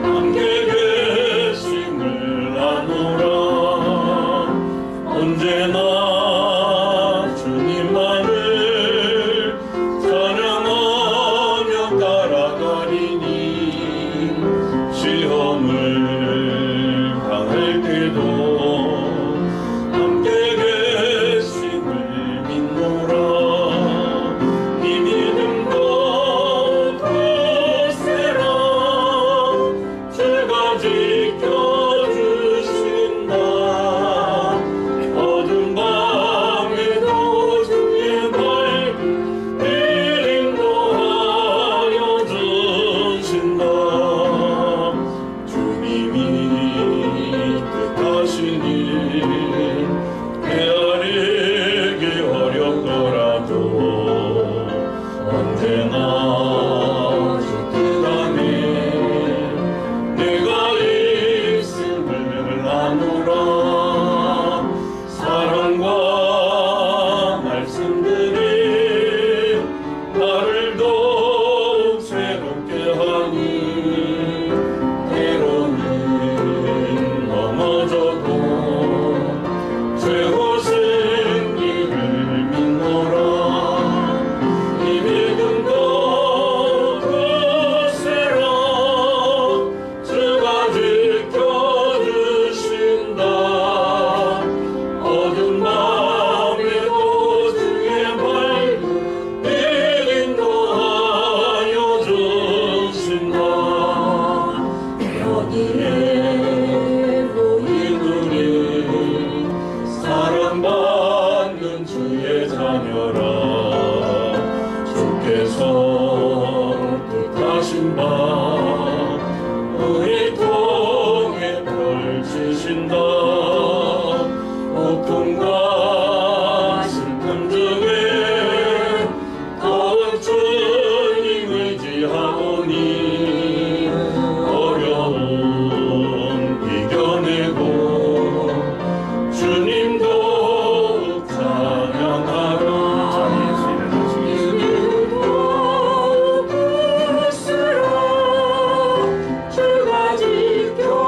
함께 계심을 나누라. 주신 바 우리 통해 펼치신다. 고통과 슬픔 중에 더욱 주님 의지하오니 어려움 이겨내고 주님 더욱 찬양하라. 주가 지켜주신다.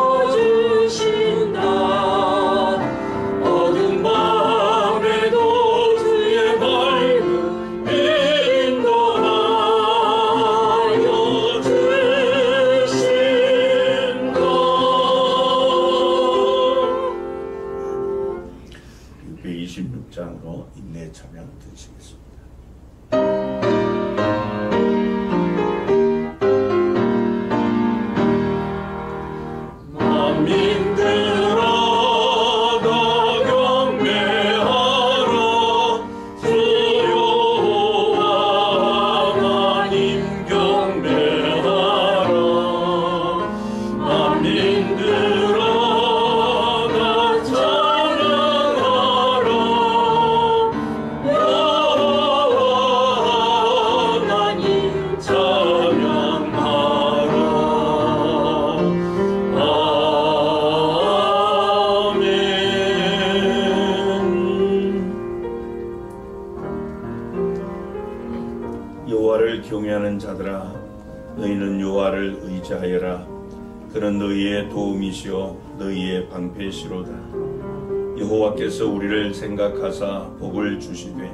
어두운 밤에도 주의 밝음 인도하여 주신다. 626장으로 인내 찬양 드리시겠습니다. 만민들아 다 경배하라. 주 여호와 하나님 경배하라. 만민들아 다 찬양하라. 여호와 하나님 찬양하라. 아멘. 여호와를 경외하는 자들아, 너희는 여호와를 의지하여라. 그는 너희의 도움이시요 너희의 방패시로다. 여호와께서 우리를 생각하사 복을 주시되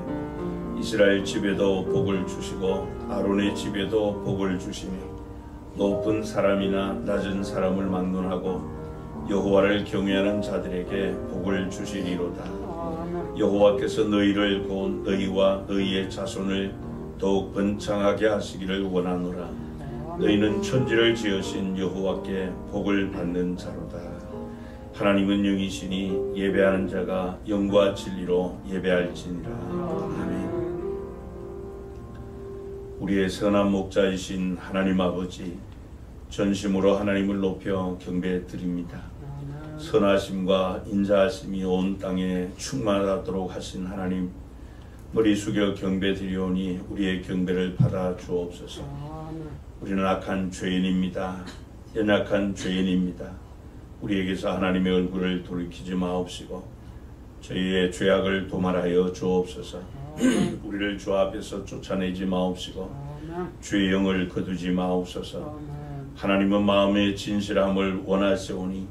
이스라엘 집에도 복을 주시고 아론의 집에도 복을 주시며 높은 사람이나 낮은 사람을 막론하고 여호와를 경외하는 자들에게 복을 주시리로다. 여호와께서 너희를 곧 너희와 너희의 자손을 더욱 번창하게 하시기를 원하노라. 너희는 천지를 지으신 여호와께 복을 받는 자로다. 하나님은 영이시니 예배하는 자가 영과 진리로 예배할지니라. 아멘. 우리의 선한 목자이신 하나님 아버지, 전심으로 하나님을 높여 경배드립니다. 선하심과 인자하심이 온 땅에 충만하도록 하신 하나님, 머리 숙여 경배드리오니 우리의 경배를 받아 주옵소서. 우리는 악한 죄인입니다. 연약한 죄인입니다. 우리에게서 하나님의 얼굴을 돌이키지 마옵시고 저희의 죄악을 도말하여 주옵소서. 우리를 주 앞에서 쫓아내지 마옵시고 주의 영을 거두지 마옵소서. 하나님은 마음의 진실함을 원하시오니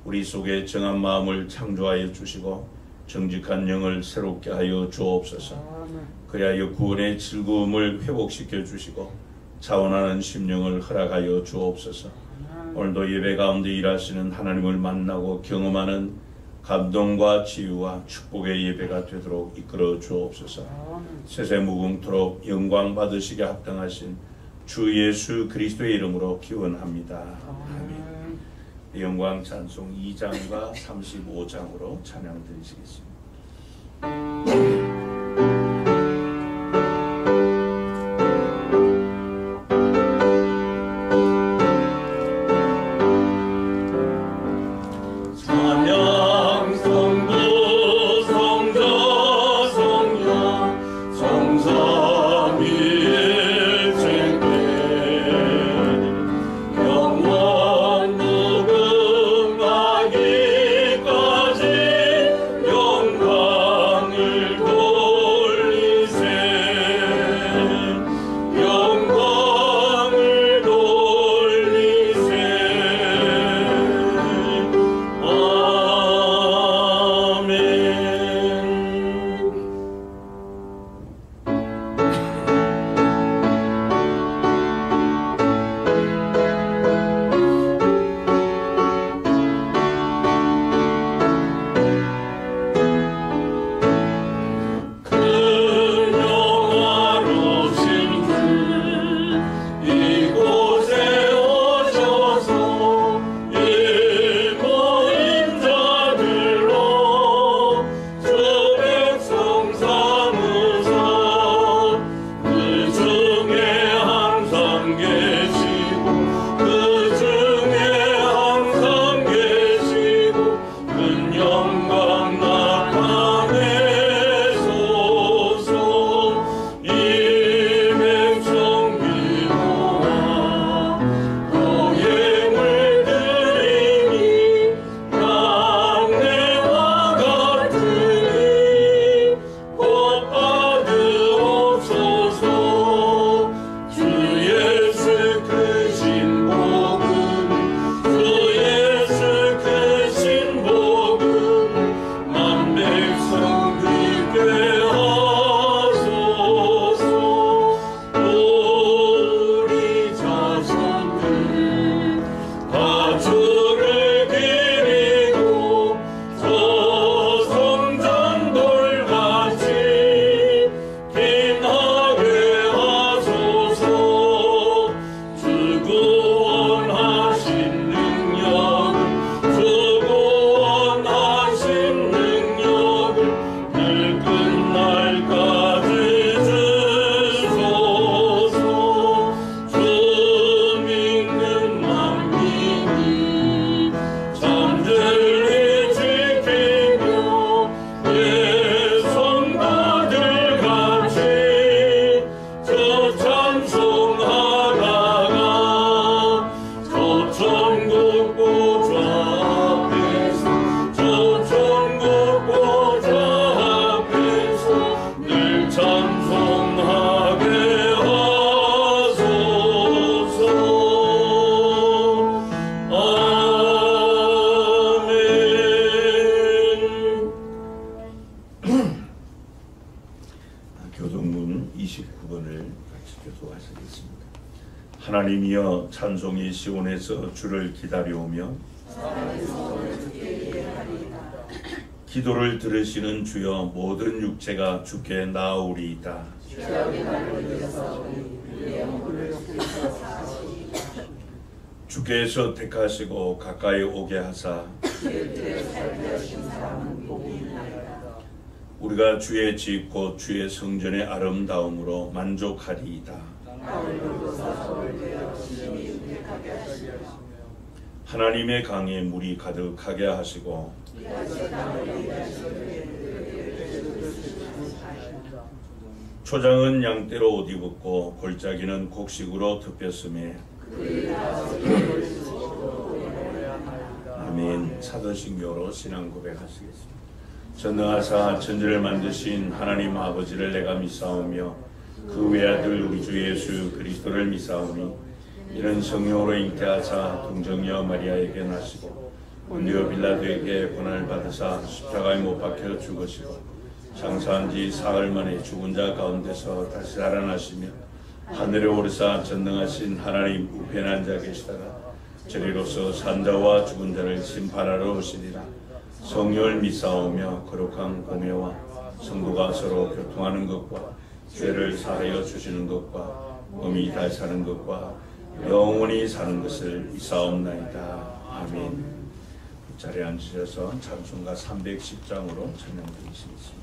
우리 속에 정한 마음을 창조하여 주시고 정직한 영을 새롭게 하여 주옵소서. 그리하여 구원의 즐거움을 회복시켜 주시고 자원하는 심령을 허락하여 주옵소서. 오늘도 예배 가운데 일하시는 하나님을 만나고 경험하는 감동과 치유와 축복의 예배가 되도록 이끌어 주옵소서. 세세무궁토록 영광 받으시게 합당하신 주 예수 그리스도의 이름으로 기원합니다. 아멘. 영광 찬송 2장과 35장으로 찬양 드리시겠습니다. 영원무궁하기까지 영광을 하나님이여 찬송이 시온에서 주를 기다려오며 기도를 들으시는 주여 모든 육체가 주께 나아오리이다. 주께서 택하시고 가까이 오게 하사 우리가 주의 집 곧 주의 성전의 아름다움으로 만족하리이다. 하나님의 강에 물이 가득하게 하시고 초장은 양떼로 옷 입었고 골짜기는 곡식으로 덮였으며 아멘. 사도신교로 신앙 고백하시겠습니다. 전능하사 천지를 만드신 하나님 아버지를 내가 믿사오며 그 외아들 우리 주 예수 그리스도를 믿사오니 이는 성령으로 잉태하사 동정녀 마리아에게 나시고 본디오 빌라도에게 고난을 받으사 십자가에 못 박혀 죽으시고 장사한 지 사흘 만에 죽은 자 가운데서 다시 살아나시며 하늘에 오르사 전능하신 하나님 우편에 앉아 계시다가 저리로서 산자와 죽은 자를 심판하러 오시리라. 성령을 믿사오며 거룩한 공회와 성도가 서로 교통하는 것과 죄를 사하여 주시는 것과 몸이 다시 사는 것과 영원히 사는 것을 믿사옵나이다. 아멘. 자리에 앉으셔서 찬송가 310장으로 찬양 드리시겠습니다.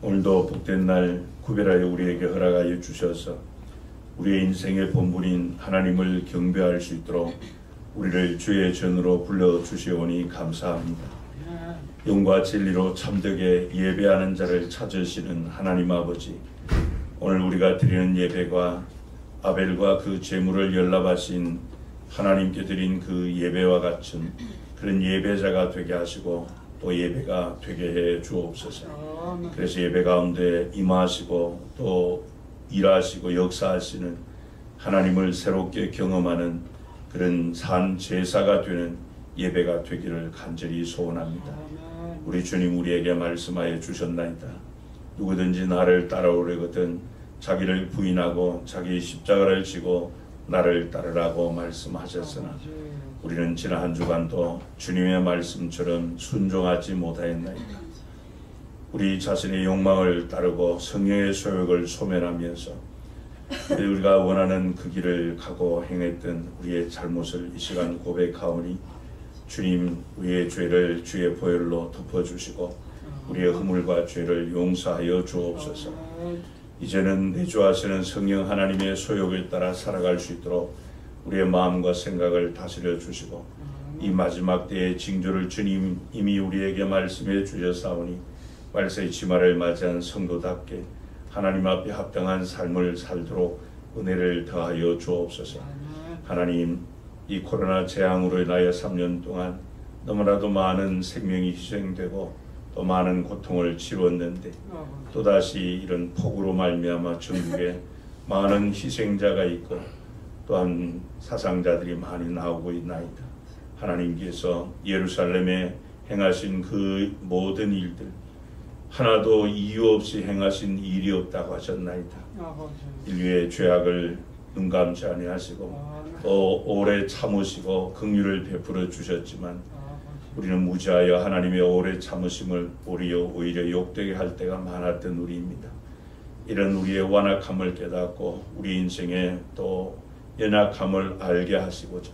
오늘도 복된 날 구별하여 우리에게 허락하여 주셔서 우리의 인생의 본분인 하나님을 경배할 수 있도록 우리를 주의 전으로 불러주시오니 감사합니다. 영과 진리로 참되게 예배하는 자를 찾으시는 하나님 아버지, 오늘 우리가 드리는 예배가 아벨과 그 제물을 연락하신 하나님께 드린 그 예배와 같은 그런 예배자가 되게 하시고 또 예배가 되게 해 주옵소서. 그래서 예배 가운데 임하시고 또 일하시고 역사하시는 하나님을 새롭게 경험하는 그런 산 제사가 되는 예배가 되기를 간절히 소원합니다. 우리 주님 우리에게 말씀하여 주셨나이다. 누구든지 나를 따라오려거든 자기를 부인하고 자기 십자가를 지고 나를 따르라고 말씀하셨으나 우리는 지난 한 주간도 주님의 말씀처럼 순종하지 못하였나이다. 우리 자신의 욕망을 따르고 성령의 소욕을 소멸하면서 우리가 원하는 그 길을 가고 행했던 우리의 잘못을 이 시간 고백하오니 주님 우리의 죄를 주의 보혈로 덮어주시고 우리의 허물과 죄를 용서하여 주옵소서. 이제는 내주하시는 성령 하나님의 소욕에 따라 살아갈 수 있도록 우리의 마음과 생각을 다스려 주시고 이 마지막 때의 징조를 주님 이미 우리에게 말씀해 주셨사오니 말세의 지말을 맞이한 성도답게 하나님 앞에 합당한 삶을 살도록 은혜를 더하여 주옵소서. 하나님 이 코로나 재앙으로 인하여 3년 동안 너무나도 많은 생명이 희생되고 또 많은 고통을 치루었는데 또다시 이런 폭우로 말미암아 전국에 많은 희생자가 있고 또한 사상자들이 많이 나오고 있나이다. 하나님께서 예루살렘에 행하신 그 모든 일들 하나도 이유 없이 행하신 일이 없다고 하셨나이다. 인류의 죄악을 눈감지 아니하시고 또 오래 참으시고 긍휼을 베풀어 주셨지만 우리는 무지하여 하나님의 오래 참으심을 오히려 욕되게 할 때가 많았던 우리입니다. 이런 우리의 완악함을 깨닫고 우리 인생의 또 연약함을 알게 하시고자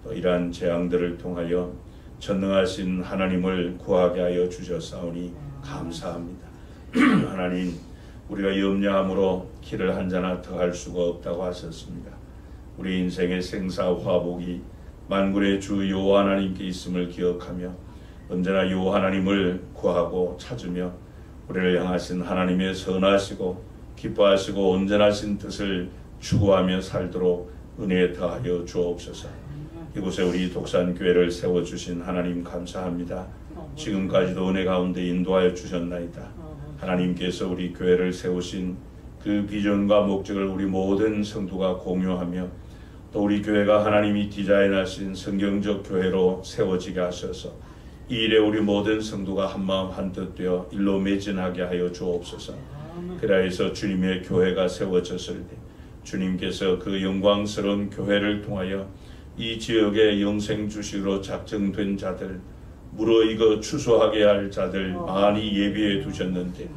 또 이러한 재앙들을 통하여 전능하신 하나님을 구하게 하여 주셨사오니 감사합니다. 하나님 우리가 염려함으로 길을 한 자나 더할 수가 없다고 하셨습니다. 우리 인생의 생사화복이 만군의 주 여호와 하나님께 있음을 기억하며 언제나 여호와 하나님을 구하고 찾으며 우리를 향하신 하나님의 선하시고 기뻐하시고 온전하신 뜻을 추구하며 살도록 은혜 더하여 주옵소서. 이곳에 우리 독산교회를 세워주신 하나님 감사합니다. 지금까지도 은혜 가운데 인도하여 주셨나이다. 하나님께서 우리 교회를 세우신 그 비전과 목적을 우리 모든 성도가 공유하며 또 우리 교회가 하나님이 디자인하신 성경적 교회로 세워지게 하셔서 이 일에 우리 모든 성도가 한마음 한뜻 되어 일로 매진하게 하여 주옵소서. 그래서 주님의 교회가 세워졌을 때 주님께서 그 영광스러운 교회를 통하여 이 지역의 영생 주식으로 작정된 자들 무르익어 추수하게 할 자들 많이 예비해 두셨는데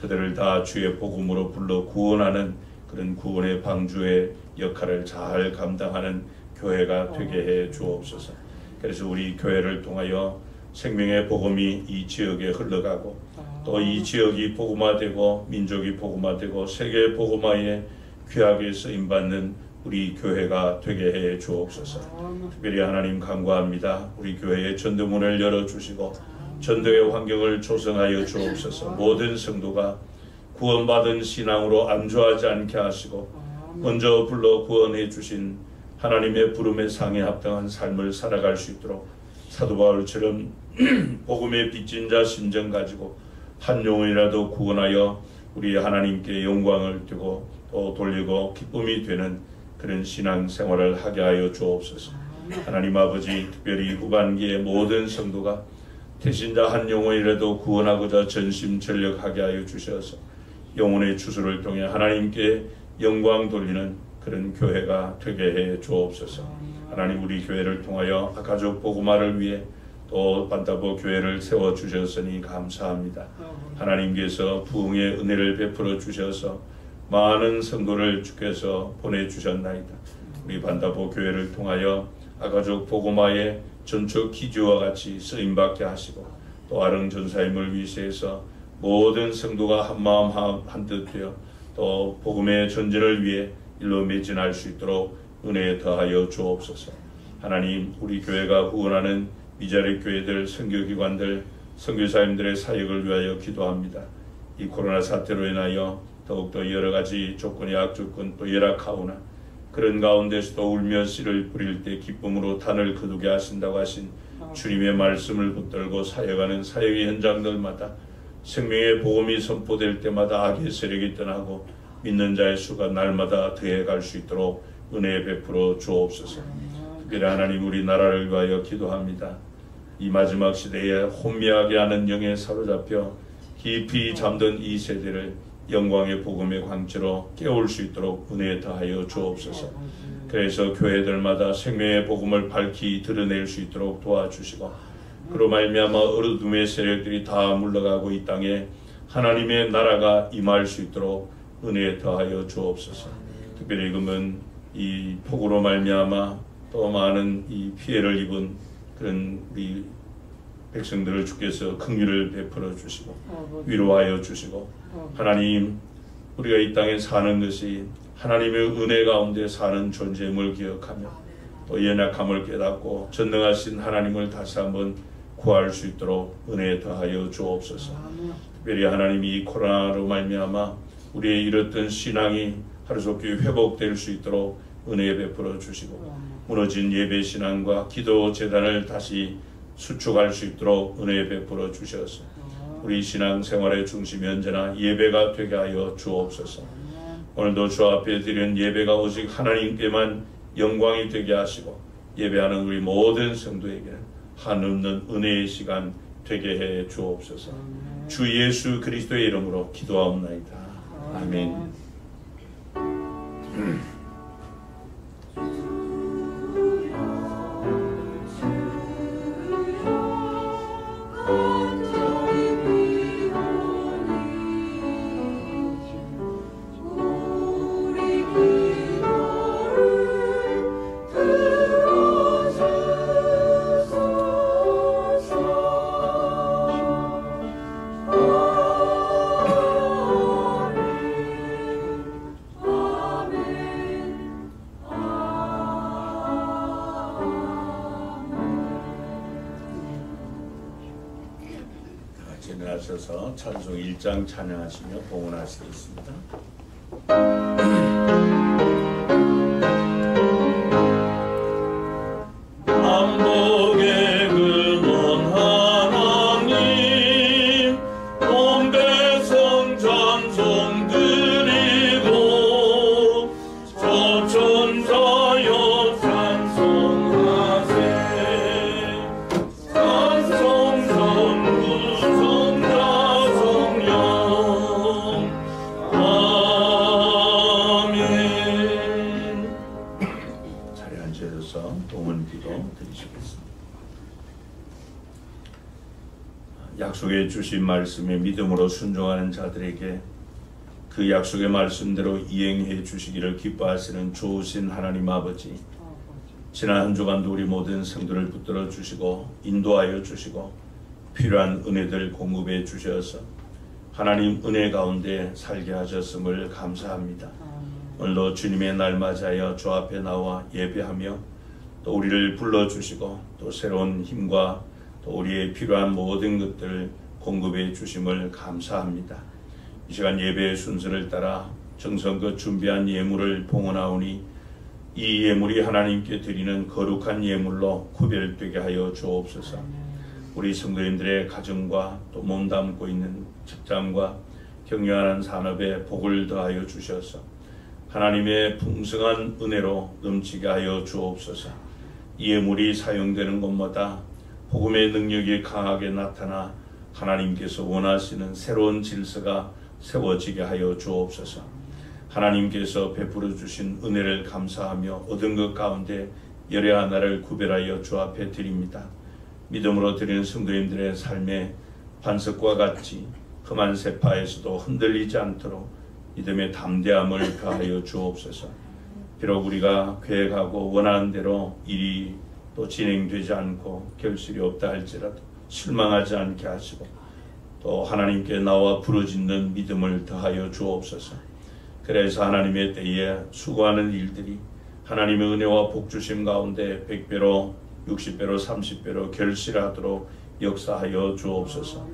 그들을 다 주의 복음으로 불러 구원하는 그런 구원의 방주의 역할을 잘 감당하는 교회가 되게 해 주옵소서. 그래서 우리 교회를 통하여 생명의 복음이 이 지역에 흘러가고 또 이 지역이 복음화되고 민족이 복음화되고 세계 복음화에 귀하게 쓰임받는 우리 교회가 되게 해 주옵소서. 특별히 하나님 간구합니다. 우리 교회의 전도문을 열어주시고 전도의 환경을 조성하여 주옵소서. 모든 성도가 구원받은 신앙으로 안주하지 않게 하시고 먼저 불러 구원해 주신 하나님의 부름의 상에 합당한 삶을 살아갈 수 있도록 사도 바울처럼 복음의 빚진 자 심정 가지고 한 영혼이라도 구원하여 우리 하나님께 영광을 두고 또 돌리고 기쁨이 되는 그런 신앙생활을 하게 하여 주옵소서. 하나님 아버지 특별히 후반기에 모든 성도가 태신자 한 영혼이라도 구원하고자 전심전력하게 하여 주셔서 영혼의 추수를 통해 하나님께 영광 돌리는 그런 교회가 되게 해 주옵소서. 하나님 우리 교회를 통하여 가족 복음화를 위해 또 반다보 교회를 세워주셨으니 감사합니다. 하나님께서 부흥의 은혜를 베풀어 주셔서 많은 성도를 주께서 보내주셨나이다. 우리 반다보 교회를 통하여 아가족 복음화의 전초 기조와 같이 쓰임받게 하시고 또 아릉 전사임을 위시해서 모든 성도가 한마음 한뜻 되어 또 복음의 전진을 위해 일로 매진할 수 있도록 은혜 더하여 주옵소서. 하나님 우리 교회가 후원하는 미자리 교회들, 선교기관들, 선교사님들의 사역을 위하여 기도합니다. 이 코로나 사태로 인하여 더욱더 여러가지 조건이 악조건 또 열악하오나 그런 가운데서도 울며 씨를 뿌릴 때 기쁨으로 단을 거두게 하신다고 하신 주님의 말씀을 붙들고 사역하는 사역의 현장들마다 생명의 복음이 선포될 때마다 악의 세력이 떠나고 믿는 자의 수가 날마다 더해갈 수 있도록 은혜 베풀어 주옵소서. 특별히 하나님 우리나라를 위하여 기도합니다. 이 마지막 시대에 혼미하게 하는 영에 사로잡혀 깊이 잠든 이 세대를 영광의 복음의 광채로 깨울 수 있도록 은혜 더하여 주옵소서. 그래서 교회들마다 생명의 복음을 밝히 드러낼 수 있도록 도와주시고 그로 말미암아 어둠의 세력들이 다 물러가고 이 땅에 하나님의 나라가 임할 수 있도록 은혜 더하여 주옵소서. 특별히 지금은 이 폭우로 말미암아 또 많은 이 피해를 입은 그런 우리 백성들을 주께서 긍휼을 베풀어 주시고 위로하여 주시고 하나님 우리가 이 땅에 사는 것이 하나님의 은혜 가운데 사는 존재임을 기억하며 또 연약함을 깨닫고 전능하신 하나님을 다시 한번 구할 수 있도록 은혜 더하여 주옵소서. 특별히 하나님이 이 코로나로 말미암아 우리의 잃었던 신앙이 하루속히 회복될 수 있도록 은혜 베풀어 주시고 무너진 예배 신앙과 기도 재단을 다시 수축할 수 있도록 은혜 베풀어 주셔서 우리 신앙 생활의 중심이 언제나 예배가 되게 하여 주옵소서. 오늘도 주 앞에 드리는 예배가 오직 하나님께만 영광이 되게 하시고 예배하는 우리 모든 성도에게는 한없는 은혜의 시간 되게 해 주옵소서. 주 예수 그리스도의 이름으로 기도하옵나이다. 아멘. 일어나셔서 찬송 1장 찬양하시며 봉헌하시겠습니다. 만복의 근원 하나님 온 백성 찬송 드리고 저 천사여 찬송하세. 찬송 전구 성자 성령 아멘. 자리에 앉으셔서 봉헌기도 드리시겠습니다. 약속해 주신 말씀에 믿음으로 순종하는 자들에게 그 약속의 말씀대로 이행해 주시기를 기뻐하시는 좋으신 하나님 아버지, 지난 한 주간도 우리 모든 성도를 붙들어 주시고 인도하여 주시고 필요한 은혜들 공급해 주셔서 하나님 은혜 가운데 살게 하셨음을 감사합니다. 오늘도 주님의 날 맞이하여 주 앞에 나와 예배하며 또 우리를 불러주시고 또 새로운 힘과 또 우리의 필요한 모든 것들을 공급해 주심을 감사합니다. 이 시간 예배의 순서를 따라 정성껏 준비한 예물을 봉헌하오니 이 예물이 하나님께 드리는 거룩한 예물로 구별되게 하여 주옵소서. 우리 성도님들의 가정과 또 몸담고 있는 직장과 경영하는 산업에 복을 더하여 주셔서 하나님의 풍성한 은혜로 넘치게 하여 주옵소서. 이 예물이 사용되는 곳마다 복음의 능력이 강하게 나타나 하나님께서 원하시는 새로운 질서가 세워지게 하여 주옵소서. 하나님께서 베풀어 주신 은혜를 감사하며 얻은 것 가운데 열의 하나를 구별하여 주 앞에 드립니다. 믿음으로 드리는 성도님들의 삶의 반석과 같이 험한 세파에서도 흔들리지 않도록 믿음의 담대함을 더하여 주옵소서. 비록 우리가 계획하고 원하는 대로 일이 또 진행되지 않고 결실이 없다 할지라도 실망하지 않게 하시고 또 하나님께 나와 부르짖는 믿음을 더하여 주옵소서. 그래서 하나님의 때에 수고하는 일들이 하나님의 은혜와 복주심 가운데 100배로 60배로 30배로 결실하도록 역사하여 주옵소서.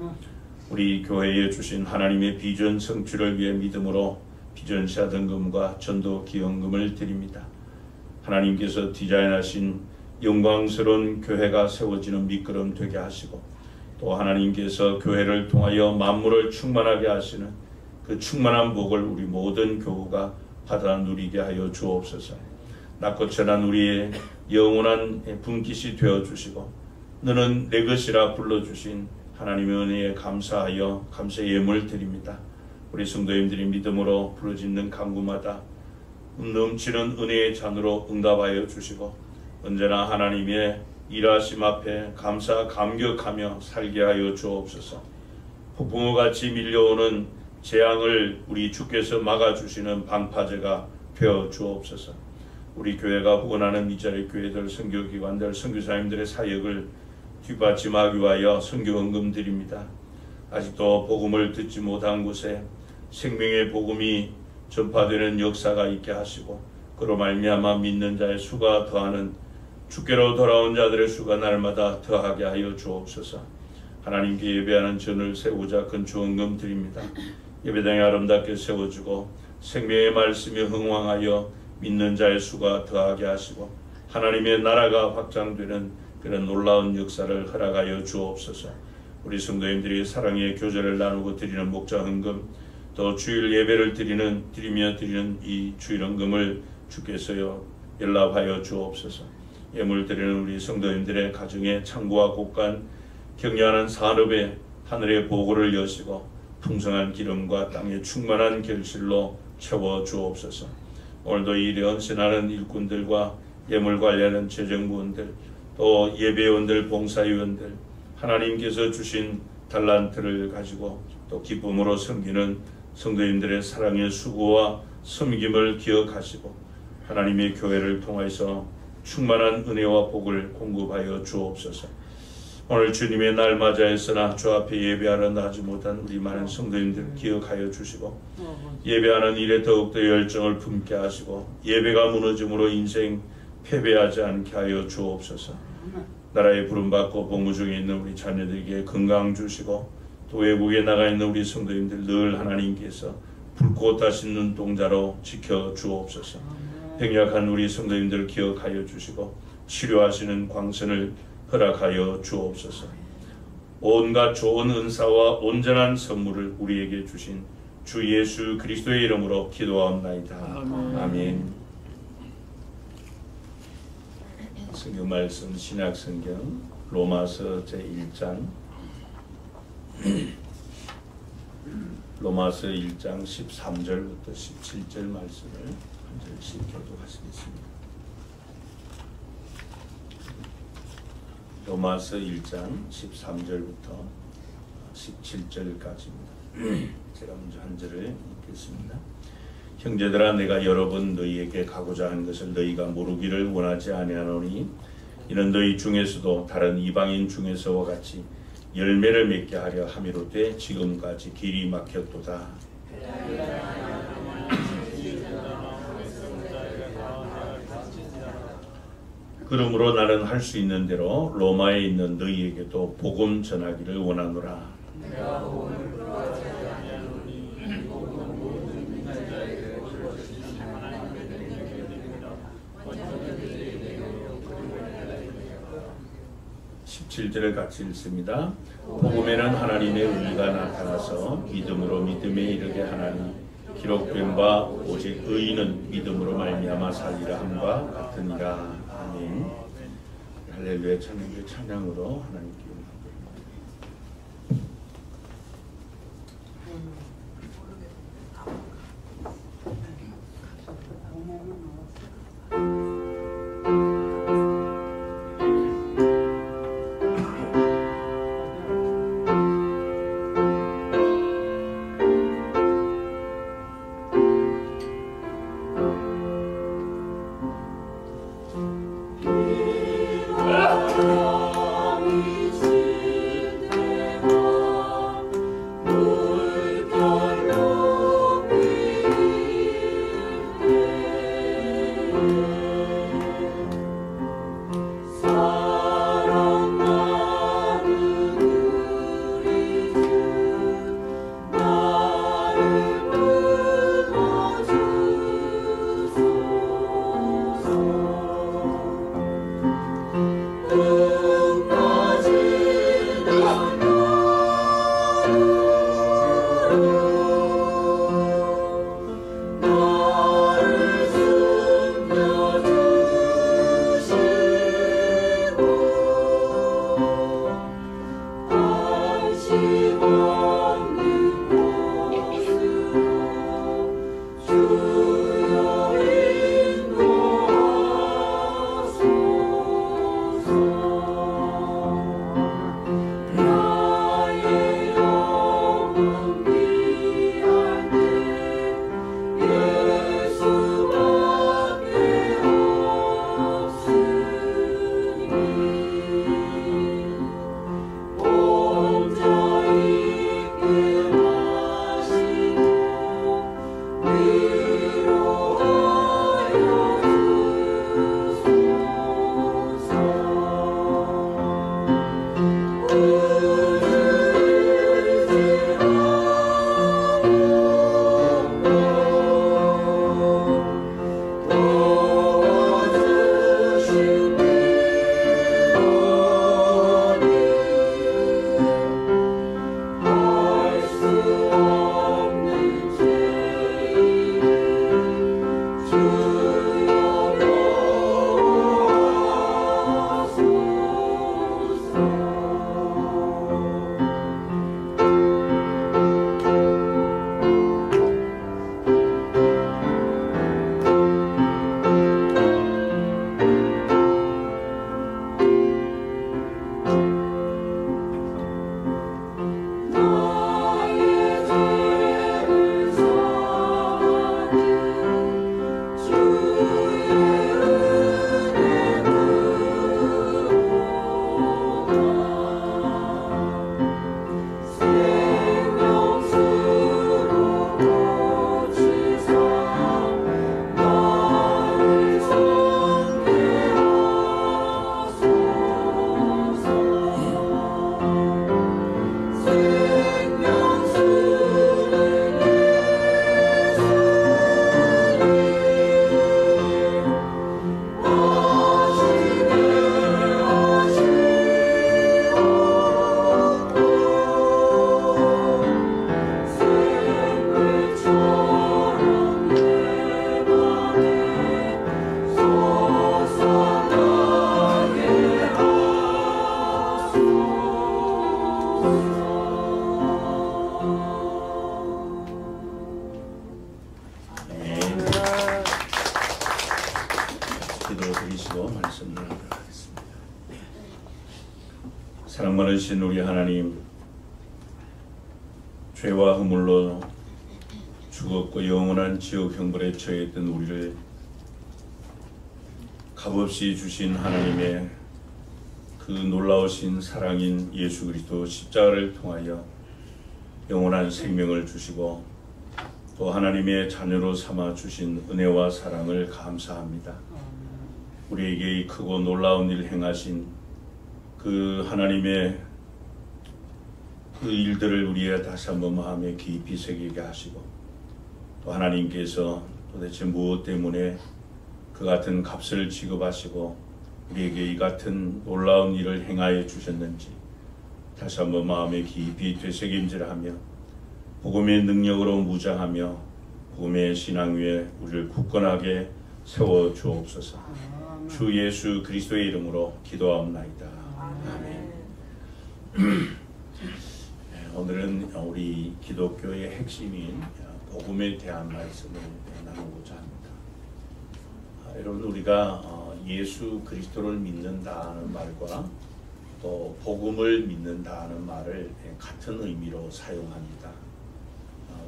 우리 교회에 주신 하나님의 비전 성취를 위해 믿음으로 비전시아 등금과 전도 기원금을 드립니다. 하나님께서 디자인하신 영광스러운 교회가 세워지는 밑거름 되게 하시고, 또 하나님께서 교회를 통하여 만물을 충만하게 하시는 그 충만한 복을 우리 모든 교우가 받아 누리게 하여 주옵소서. 낮고 천한 우리의 영원한 분깃이 되어주시고, 너는 내 것이라 불러주신 하나님의 은혜에 감사하여 감사의 예물 드립니다. 우리 성도님들이 믿음으로 부르짖는 간구마다 넘치는 은혜의 잔으로 응답하여 주시고, 언제나 하나님의 일하심 앞에 감사 감격하며 살게 하여 주옵소서. 폭풍우같이 밀려오는 재앙을 우리 주께서 막아주시는 방파제가 되어 주옵소서. 우리 교회가 후원하는 이 자리 교회들, 선교기관들, 선교사님들의 사역을 뒷받침하기 위하여 선교헌금 드립니다. 아직도 복음을 듣지 못한 곳에 생명의 복음이 전파되는 역사가 있게 하시고, 그로 말미암아 믿는 자의 수가 더하는 주께로 돌아온 자들의 수가 날마다 더하게 하여 주옵소서. 하나님께 예배하는 전을 세우자 근초헌금 드립니다. 예배당이 아름답게 세워지고 생명의 말씀이 흥왕하여 믿는 자의 수가 더하게 하시고, 하나님의 나라가 확장되는 그런 놀라운 역사를 허락하여 주옵소서. 우리 성도님들이 사랑의 교제를 나누고 드리는 목자헌금, 또 주일 예배를 드리며 드리는 이 주일헌금을 주께서요 연락하여 주옵소서. 예물 드리는 우리 성도님들의 가정의 창고와 곳간, 격려하는 산업에 하늘의 보고를 여시고 풍성한 기름과 땅의 충만한 결실로 채워 주옵소서. 오늘도 이 헌신하는 일꾼들과 예물 관리하는 재정부원들, 또 예배원들, 봉사위원들, 하나님께서 주신 달란트를 가지고 또 기쁨으로 섬기는 성도님들의 사랑의 수고와 섬김을 기억하시고, 하나님의 교회를 통해서 충만한 은혜와 복을 공급하여 주옵소서. 오늘 주님의 날 맞이하였으나 주 앞에 예배하러 나지 못한 우리 많은 성도님들 기억하여 주시고, 예배하는 일에 더욱더 열정을 품게 하시고, 예배가 무너짐으로 인생 패배하지 않게 하여 주옵소서. 나라에 부름받고 복무 중에 있는 우리 자녀들에게 건강 주시고, 또 외국에 나가 있는 우리 성도님들 늘 하나님께서 불꽃 다신 눈동자로 지켜 주옵소서. 병약한 우리 성도님들을 기억하여 주시고 치료하시는 광선을 허락하여 주옵소서. 온갖 좋은 은사와 온전한 선물을 우리에게 주신 주 예수 그리스도의 이름으로 기도하옵나이다. 아멘. 성경 말씀 신약 성경 로마서 제1장 로마서 1장 13절부터 17절 말씀을 한 절씩 교독하시겠습니다. 로마서 1장 13절부터 17절까지입니다. 제가 먼저 한 절을 읽겠습니다. 형제들아, 내가 여러 번 너희에게 가고자 하는 것을 너희가 모르기를 원하지 아니하노니, 이는 너희 중에서도 다른 이방인 중에서와 같이 열매를 맺게 하려 함이로되 지금까지 길이 막혔도다. 그러므로 나는 할 수 있는 대로 로마에 있는 너희에게도 복음 전하기를 원하노라. (17절을) 같이 읽습니다. 복음에는 하나님의 의가 나타나서 믿음으로 믿음에 이르게 하나니, 기록된 바 오직 의인은 믿음으로 말미암아 살리라 함과 같으니라. 아멘. 할렐루야. 찬양으로 하나님께 이 사랑 많으신 우리 하나님, 죄와 허물로 죽었고 영원한 지옥 형벌에 처했던 우리를 값없이 주신 하나님의 그 놀라우신 사랑인 예수 그리스도 십자가를 통하여 영원한 생명을 주시고 또 하나님의 자녀로 삼아 주신 은혜와 사랑을 감사합니다. 우리에게 이 크고 놀라운 일 행하신 그 하나님의 그 일들을 우리의 다시 한번 마음에 깊이 새기게 하시고 또 하나님께서 도대체 무엇 때문에 그 같은 값을 지급하시고 우리에게 이 같은 놀라운 일을 행하여 주셨는지 다시 한번 마음에 깊이 되새김질하며 복음의 능력으로 무장하며 복음의 신앙 위에 우리를 굳건하게 세워 주옵소서. 주 예수 그리스도의 이름으로 기도하옵나이다. 아멘. 오늘은 우리 기독교의 핵심인 복음에 대한 말씀을 나누고자 합니다. 여러분, 우리가 예수 그리스도를 믿는다는 말과 또 복음을 믿는다는 말을 같은 의미로 사용합니다.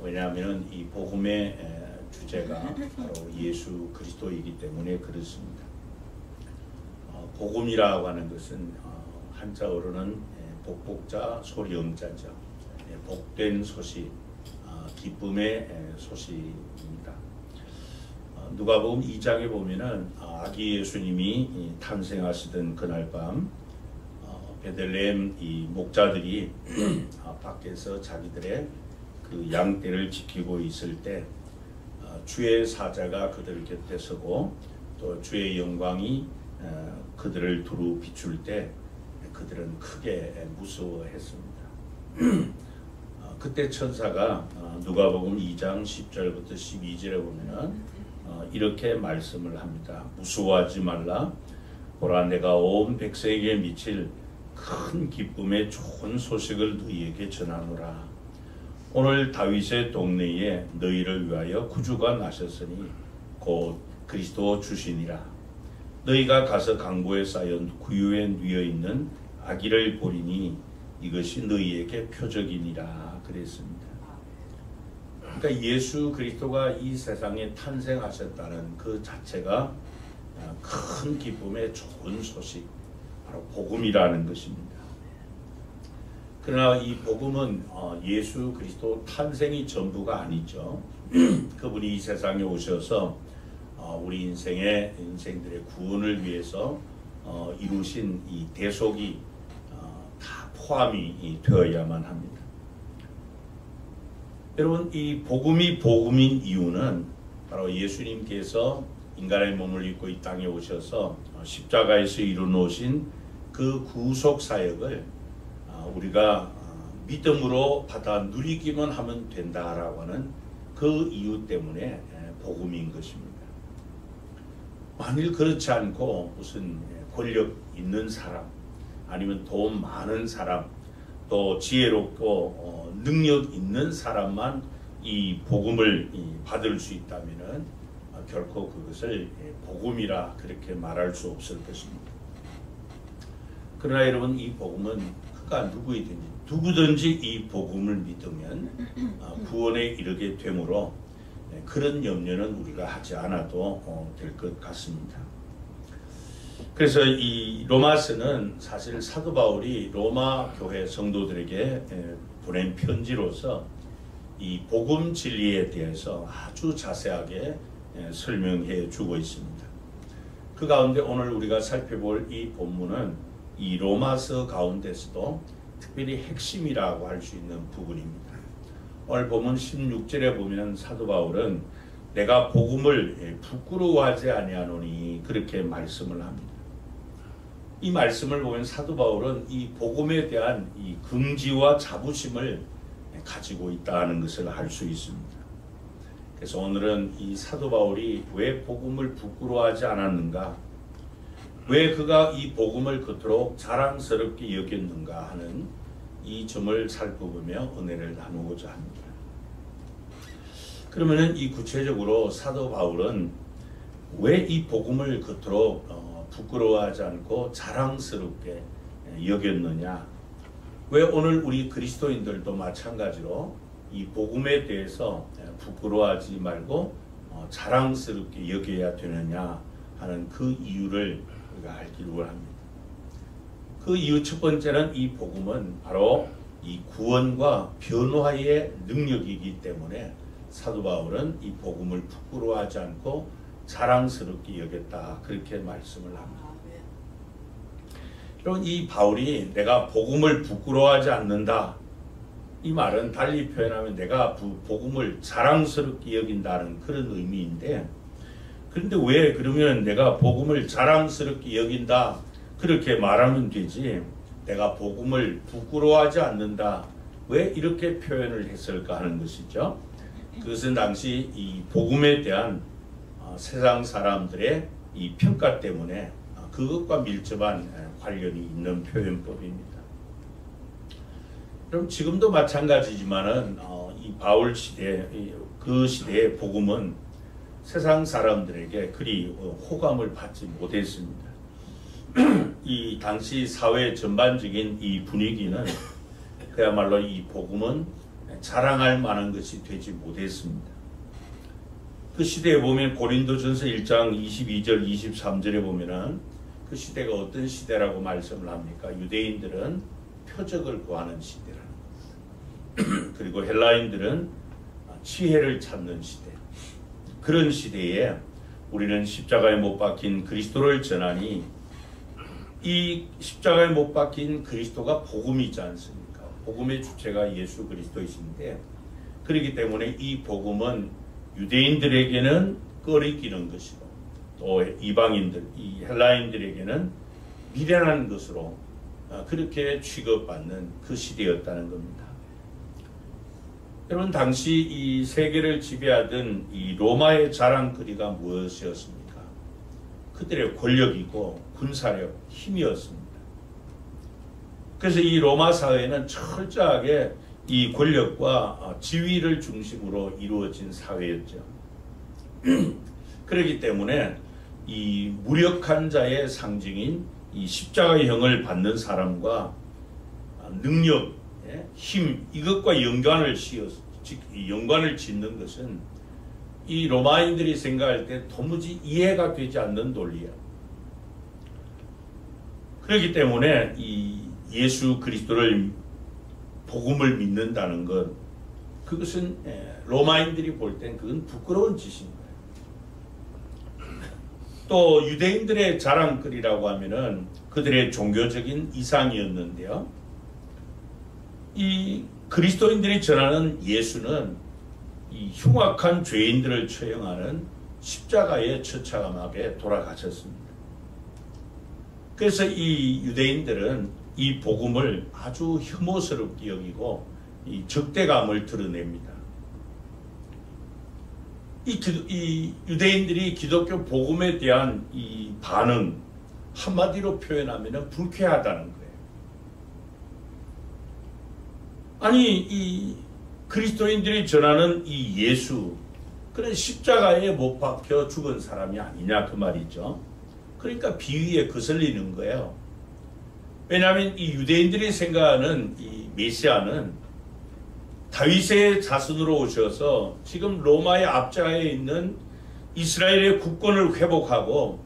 왜냐하면 이 복음의 주제가 바로 예수 그리스도이기 때문에 그렇습니다. 복음이라고 하는 것은 한자어로는 복복자 소리음자죠. 복된 소식, 기쁨의 소식입니다. 누가복음 2장에 보면은 아기 예수님이 탄생하시던 그날 밤 베들레헴 이 목자들이 밖에서 자기들의 그 양떼를 지키고 있을 때 주의 사자가 그들 곁에 서고 또 주의 영광이 그들을 두루 비출 때 그들은 크게 무서워했습니다. 그때 천사가 누가복음 2장 10절부터 12절에 보면은 이렇게 말씀을 합니다. 무서워하지 말라. 보라, 내가 온 백성에게 미칠 큰 기쁨의 좋은 소식을 너희에게 전하노라. 오늘 다윗의 동네에 너희를 위하여 구주가 나셨으니 곧 그리스도 주시니라. 너희가 가서 강보에 쌓여 구유에 누워 있는 아기를 보리니 이것이 너희에게 표적이니라 그랬습니다. 그러니까 예수 그리스도가 이 세상에 탄생하셨다는 그 자체가 큰 기쁨의 좋은 소식, 바로 복음이라는 것입니다. 그러나 이 복음은 예수 그리스도 탄생이 전부가 아니죠. 그분이 이 세상에 오셔서 우리 인생들의 구원을 위해서 이루신 이 대속이 다 포함이 되어야만 합니다. 여러분, 이 복음이 복음인 이유는 바로 예수님께서 인간의 몸을 입고 이 땅에 오셔서 십자가에서 이루어놓으신 그 구속 사역을 우리가 믿음으로 받아 누리기만 하면 된다라고 하는 그 이유 때문에 복음인 것입니다. 만일 그렇지 않고 무슨 권력 있는 사람 아니면 돈 많은 사람 또 지혜롭고 능력 있는 사람만 이 복음을 받을 수 있다면은 결코 그것을 복음이라 그렇게 말할 수 없을 것입니다. 그러나 여러분, 이 복음은 그가 누구든지 이 복음을 믿으면 구원에 이르게 되므로 그런 염려는 우리가 하지 않아도 될 것 같습니다. 그래서 이 로마서는 사실 사도 바울이 로마 교회 성도들에게 보낸 편지로서 이 복음 진리에 대해서 아주 자세하게 설명해 주고 있습니다. 그 가운데 오늘 우리가 살펴볼 이 본문은 이 로마서 가운데서도 특별히 핵심이라고 할 수 있는 부분입니다. 오늘 본문 16절에 보면 사도 바울은 내가 복음을 부끄러워하지 아니하노니 그렇게 말씀을 합니다. 이 말씀을 보면 사도 바울은 이 복음에 대한 이 긍지와 자부심을 가지고 있다는 것을 알 수 있습니다. 그래서 오늘은 이 사도 바울이 왜 복음을 부끄러워하지 않았는가, 왜 그가 이 복음을 그토록 자랑스럽게 여겼는가 하는 이 점을 살펴보며 은혜를 나누고자 합니다. 그러면은 이 구체적으로 사도 바울은 왜 이 복음을 그토록 부끄러워하지 않고 자랑스럽게 여겼느냐, 왜 오늘 우리 그리스도인들도 마찬가지로 이 복음에 대해서 부끄러워하지 말고 자랑스럽게 여겨야 되느냐 하는 그 이유를 우리가 알기를 원합니다. 그 이유 첫 번째는 이 복음은 바로 이 구원과 변화의 능력이기 때문에 사도 바울은 이 복음을 부끄러워하지 않고 자랑스럽게 여겼다, 그렇게 말씀을 합니다. 여러분, 이 바울이 내가 복음을 부끄러워하지 않는다, 이 말은 달리 표현하면 내가 복음을 자랑스럽게 여긴다는 그런 의미인데, 그런데 왜 그러면 내가 복음을 자랑스럽게 여긴다 그렇게 말하면 되지, 내가 복음을 부끄러워하지 않는다 왜 이렇게 표현을 했을까 하는 것이죠. 그것은 당시 이 복음에 대한 세상 사람들의 이 평가 때문에 그것과 밀접한 관련이 있는 표현법입니다. 그럼 지금도 마찬가지지만은 이 바울 시대, 그 시대의 복음은 세상 사람들에게 그리 호감을 받지 못했습니다. 이 당시 사회 전반적인 이 분위기는 그야말로 이 복음은 자랑할 만한 것이 되지 못했습니다. 그 시대에 보면 고린도전서 1장 22절 23절에 보면은 그 시대가 어떤 시대라고 말씀을 합니까? 유대인들은 표적을 구하는 시대라는 것. 그리고 헬라인들은 지혜를 찾는 시대. 그런 시대에 우리는 십자가에 못 박힌 그리스도를 전하니, 이 십자가에 못 박힌 그리스도가 복음이지 않습니까? 복음의 주체가 예수 그리스도이신데, 그렇기 때문에 이 복음은 유대인들에게는 꺼리끼는 것이고, 또 이방인들, 이 헬라인들에게는 미련한 것으로 그렇게 취급받는 그 시대였다는 겁니다. 여러분, 당시 이 세계를 지배하던 이 로마의 자랑거리가 무엇이었습니까? 그들의 권력이고 군사력, 힘이었습니다. 그래서 이 로마 사회는 철저하게 이 권력과 지위를 중심으로 이루어진 사회였죠. 그렇기 때문에 이 무력한 자의 상징인 이 십자가형을 받는 사람과 능력, 힘, 이것과 연관을 짓는 것은 이 로마인들이 생각할 때 도무지 이해가 되지 않는 논리야. 그렇기 때문에 이 예수 그리스도를 복음을 믿는다는 것, 그것은 로마인들이 볼 땐 그건 부끄러운 짓인 거예요. 또 유대인들의 자랑거리라고 하면은 그들의 종교적인 이상이었는데요. 이 그리스도인들이 전하는 예수는 이 흉악한 죄인들을 처형하는 십자가에 처참하게 돌아가셨습니다. 그래서 이 유대인들은 이 복음을 아주 혐오스럽게 여기고 이 적대감을 드러냅니다. 이 유대인들이 기독교 복음에 대한 이 반응, 한마디로 표현하면 불쾌하다는 거예요. 아니, 이 그리스도인들이 전하는 이 예수, 그런 십자가에 못 박혀 죽은 사람이 아니냐 그 말이죠. 그러니까 비위에 거슬리는 거예요. 왜냐하면 이 유대인들이 생각하는 이 메시아는 다윗의 자손으로 오셔서 지금 로마의 압제하에 있는 이스라엘의 국권을 회복하고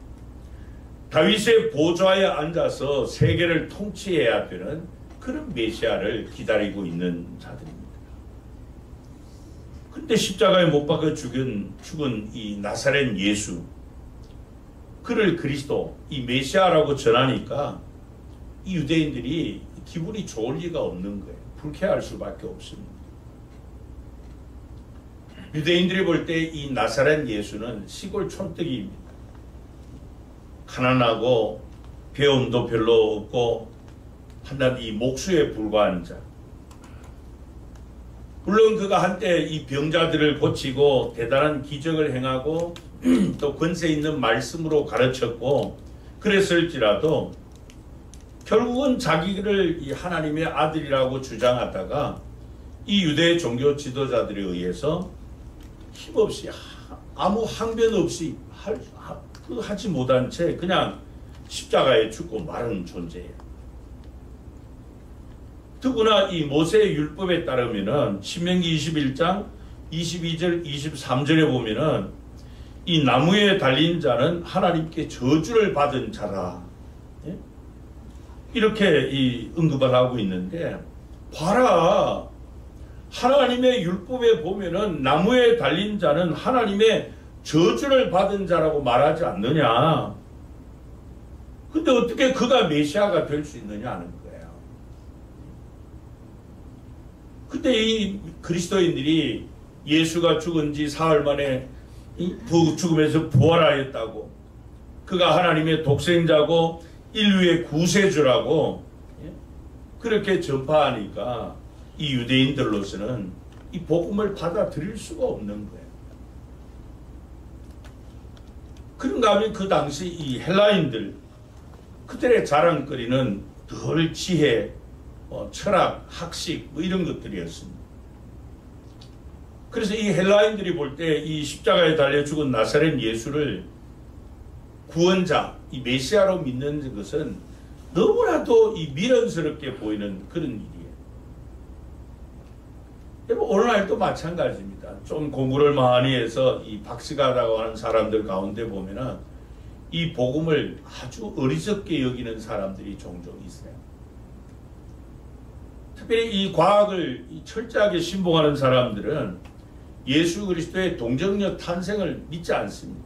다윗의 보좌에 앉아서 세계를 통치해야 되는 그런 메시아를 기다리고 있는 자들입니다. 근데 십자가에 못 박아 죽은 이 나사렛 예수, 그를 그리스도, 이 메시아라고 전하니까 이 유대인들이 기분이 좋을 리가 없는 거예요. 불쾌할 수밖에 없습니다. 유대인들이 볼 때 이 나사렛 예수는 시골 촌뜨기입니다. 가난하고 배움도 별로 없고 한낱 이 목수에 불과한 자. 물론 그가 한때 이 병자들을 고치고 대단한 기적을 행하고 또 권세 있는 말씀으로 가르쳤고 그랬을지라도 결국은 자기를 이 하나님의 아들이라고 주장하다가 이 유대 종교 지도자들에 의해서 힘없이 아무 항변 없이 하지 못한 채 그냥 십자가에 죽고 마른 존재예요. 더구나 이 모세의 율법에 따르면은 신명기 21장 22절 23절에 보면은 이 나무에 달린 자는 하나님께 저주를 받은 자라, 예? 이렇게 이 언급을 하고 있는데, 봐라, 하나님의 율법에 보면은 나무에 달린 자는 하나님의 저주를 받은 자라고 말하지 않느냐. 근데 어떻게 그가 메시아가 될 수 있느냐 하는 거예요. 근데 이 그리스도인들이 예수가 죽은 지 사흘 만에 죽음에서 부활하였다고, 그가 하나님의 독생자고 인류의 구세주라고 그렇게 전파하니까 이 유대인들로서는 이 복음을 받아들일 수가 없는 거예요. 그런가 하면 그 당시 이 헬라인들, 그들의 자랑거리는 늘 지혜, 철학, 학식 이런 것들이었습니다. 그래서 이 헬라인들이 볼 때 이 십자가에 달려 죽은 나사렛 예수를 구원자, 이 메시아로 믿는 것은 너무나도 이 미련스럽게 보이는 그런 일이에요. 여러분, 오늘날도 마찬가지입니다. 좀 공부를 많이 해서 이 박식하다고 하는 사람들 가운데 보면은 이 복음을 아주 어리석게 여기는 사람들이 종종 있어요. 특별히 이 과학을 철저하게 신봉하는 사람들은 예수 그리스도의 동정녀 탄생을 믿지 않습니다.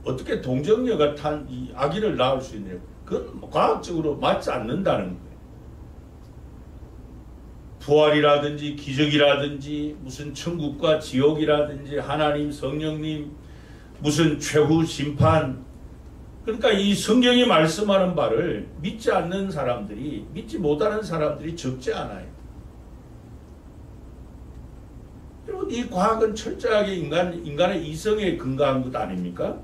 어떻게 동정녀가 이 아기를 낳을 수 있느냐? 그건 과학적으로 맞지 않는다는 거예요. 부활이라든지 기적이라든지 무슨 천국과 지옥이라든지 하나님, 성령님, 무슨 최후 심판, 그러니까 이 성경이 말씀하는 바를 믿지 않는 사람들이, 믿지 못하는 사람들이 적지 않아요. 여러분, 이 과학은 철저하게 인간의 이성에 근거한 것 아닙니까?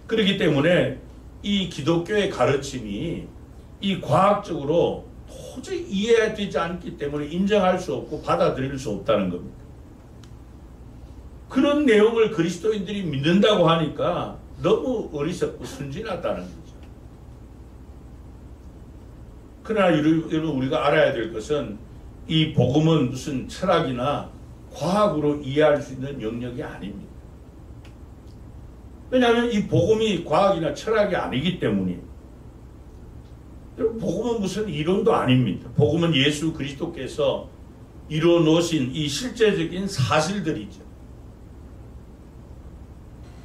그렇기 때문에 이 기독교의 가르침이 이 과학적으로 도저히 이해되지 않기 때문에 인정할 수 없고 받아들일 수 없다는 겁니다. 그런 내용을 그리스도인들이 믿는다고 하니까 너무 어리석고 순진하다는 거죠. 그러나 여러분, 우리가 알아야 될 것은 이 복음은 무슨 철학이나 과학으로 이해할 수 있는 영역이 아닙니다. 왜냐하면 이 복음이 과학이나 철학이 아니기 때문이에요. 복음은 무슨 이론도 아닙니다. 복음은 예수 그리스도께서 이루어 놓으신 이 실제적인 사실들이죠.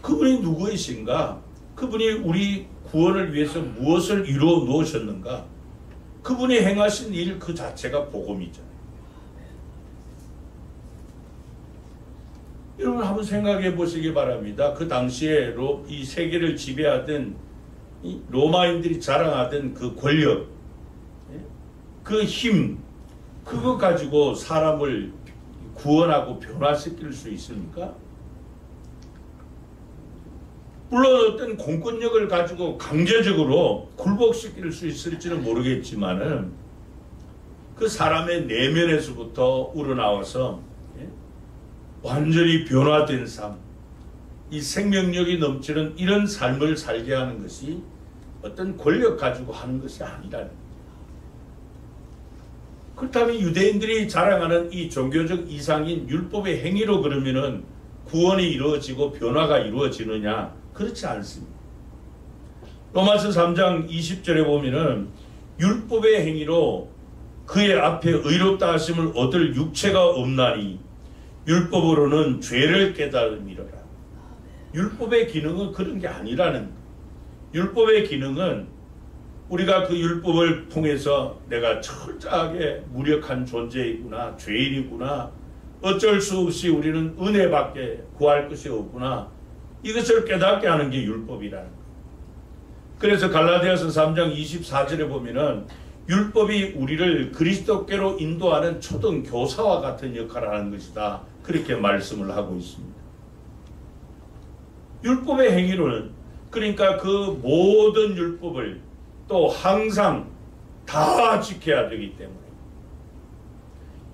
그분이 누구이신가? 그분이 우리 구원을 위해서 무엇을 이루어 놓으셨는가? 그분이 행하신 일 그 자체가 복음이잖아요. 여러분, 한번 생각해 보시기 바랍니다. 그 당시에 이 세계를 지배하던 이 로마인들이 자랑하던 그 권력, 그 힘, 그거 가지고 사람을 구원하고 변화시킬 수 있습니까? 물론 어떤 공권력을 가지고 강제적으로 굴복시킬 수 있을지는 모르겠지만은 그 사람의 내면에서부터 우러나와서 완전히 변화된 삶, 이 생명력이 넘치는 이런 삶을 살게 하는 것이 어떤 권력 가지고 하는 것이 아니라는 거예요. 그렇다면 유대인들이 자랑하는 이 종교적 이상인 율법의 행위로 그러면은 구원이 이루어지고 변화가 이루어지느냐? 그렇지 않습니다. 로마서 3장 20절에 보면은 율법의 행위로 그의 앞에 의롭다 하심을 얻을 육체가 없나니 율법으로는 죄를 깨달음이로라. 율법의 기능은 그런 게 아니라는 거예요. 율법의 기능은 우리가 그 율법을 통해서 내가 철저하게 무력한 존재이구나, 죄인이구나, 어쩔 수 없이 우리는 은혜밖에 구할 것이 없구나, 이것을 깨닫게 하는 게 율법이라는 거예요. 그래서 갈라디아서 3장 24절에 보면은 율법이 우리를 그리스도께로 인도하는 초등 교사와 같은 역할을 하는 것이다, 그렇게 말씀을 하고 있습니다. 율법의 행위로는, 그러니까 그 모든 율법을 또 항상 다 지켜야 되기 때문에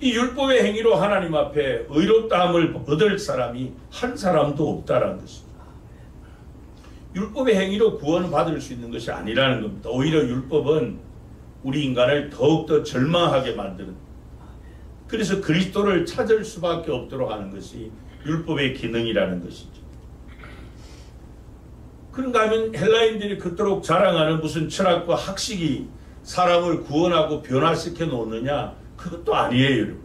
이 율법의 행위로 하나님 앞에 의롭다함을 얻을 사람이 한 사람도 없다라는 것입니다. 율법의 행위로 구원을 받을 수 있는 것이 아니라는 겁니다. 오히려 율법은 우리 인간을 더욱더 절망하게 만드는, 그래서 그리스도를 찾을 수밖에 없도록 하는 것이 율법의 기능이라는 것이죠. 그런가 하면 헬라인들이 그토록 자랑하는 무슨 철학과 학식이 사람을 구원하고 변화시켜 놓느냐? 그것도 아니에요.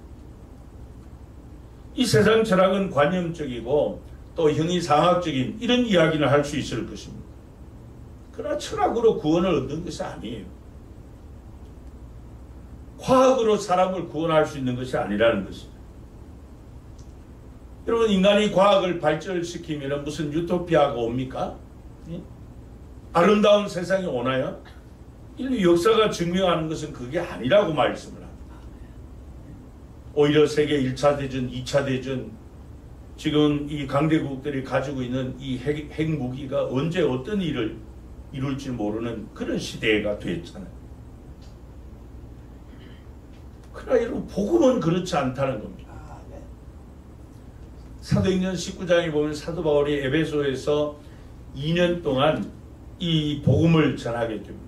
이 세상 철학은 관념적이고 또 형이상학적인 이런 이야기를 할 수 있을 것입니다. 그러나 철학으로 구원을 얻는 것이 아니에요. 과학으로 사람을 구원할 수 있는 것이 아니라는 것입니다. 여러분, 인간이 과학을 발전시키면 무슨 유토피아가 옵니까? 아름다운 세상이 오나요? 인류 역사가 증명하는 것은 그게 아니라고 말씀을 합니다. 오히려 세계 1차 대전, 2차 대전, 지금 이 강대국들이 가지고 있는 이 핵무기가 언제 어떤 일을 이룰지 모르는 그런 시대가 됐잖아요. 그러나 여러분, 복음은 그렇지 않다는 겁니다. 사도행전 19장에 보면 사도 바울이 에베소에서 2년 동안 이 복음을 전하게 됩니다.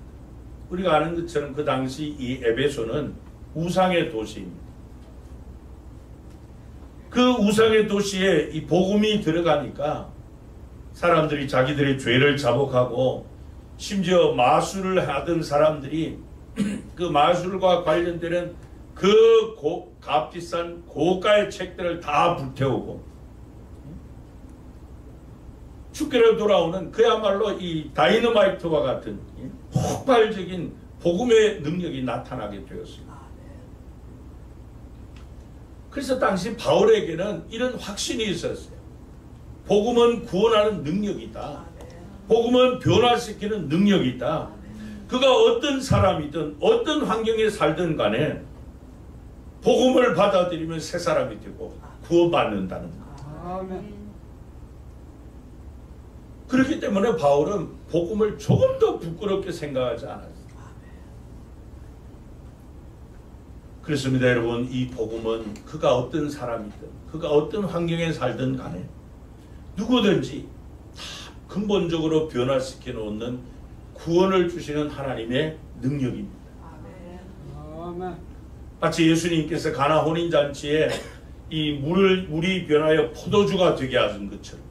우리가 아는 것처럼 그 당시 이 에베소는 우상의 도시입니다. 그 우상의 도시에 이 복음이 들어가니까 사람들이 자기들의 죄를 자복하고, 심지어 마술을 하던 사람들이 그 마술과 관련되는 그 값비싼 고가의 책들을 다 불태우고 죽게로 돌아오는 그야말로 이 다이너마이트와 같은 폭발적인 복음의 능력이 나타나게 되었습니다. 그래서 당시 바울에게는 이런 확신이 있었어요. 복음은 구원하는 능력이다. 복음은 변화시키는 능력이다. 그가 어떤 사람이든 어떤 환경에 살든 간에 복음을 받아들이면 새 사람이 되고 구원받는다는 것. 그렇기 때문에 바울은 복음을 조금 더 부끄럽게 생각하지 않았어요. 그렇습니다, 여러분. 이 복음은 그가 어떤 사람이든 그가 어떤 환경에 살든 간에 누구든지 다 근본적으로 변화시켜 놓는 구원을 주시는 하나님의 능력입니다. 마치 예수님께서 가나 혼인잔치에 이 물이 변하여 포도주가 되게 하신 것처럼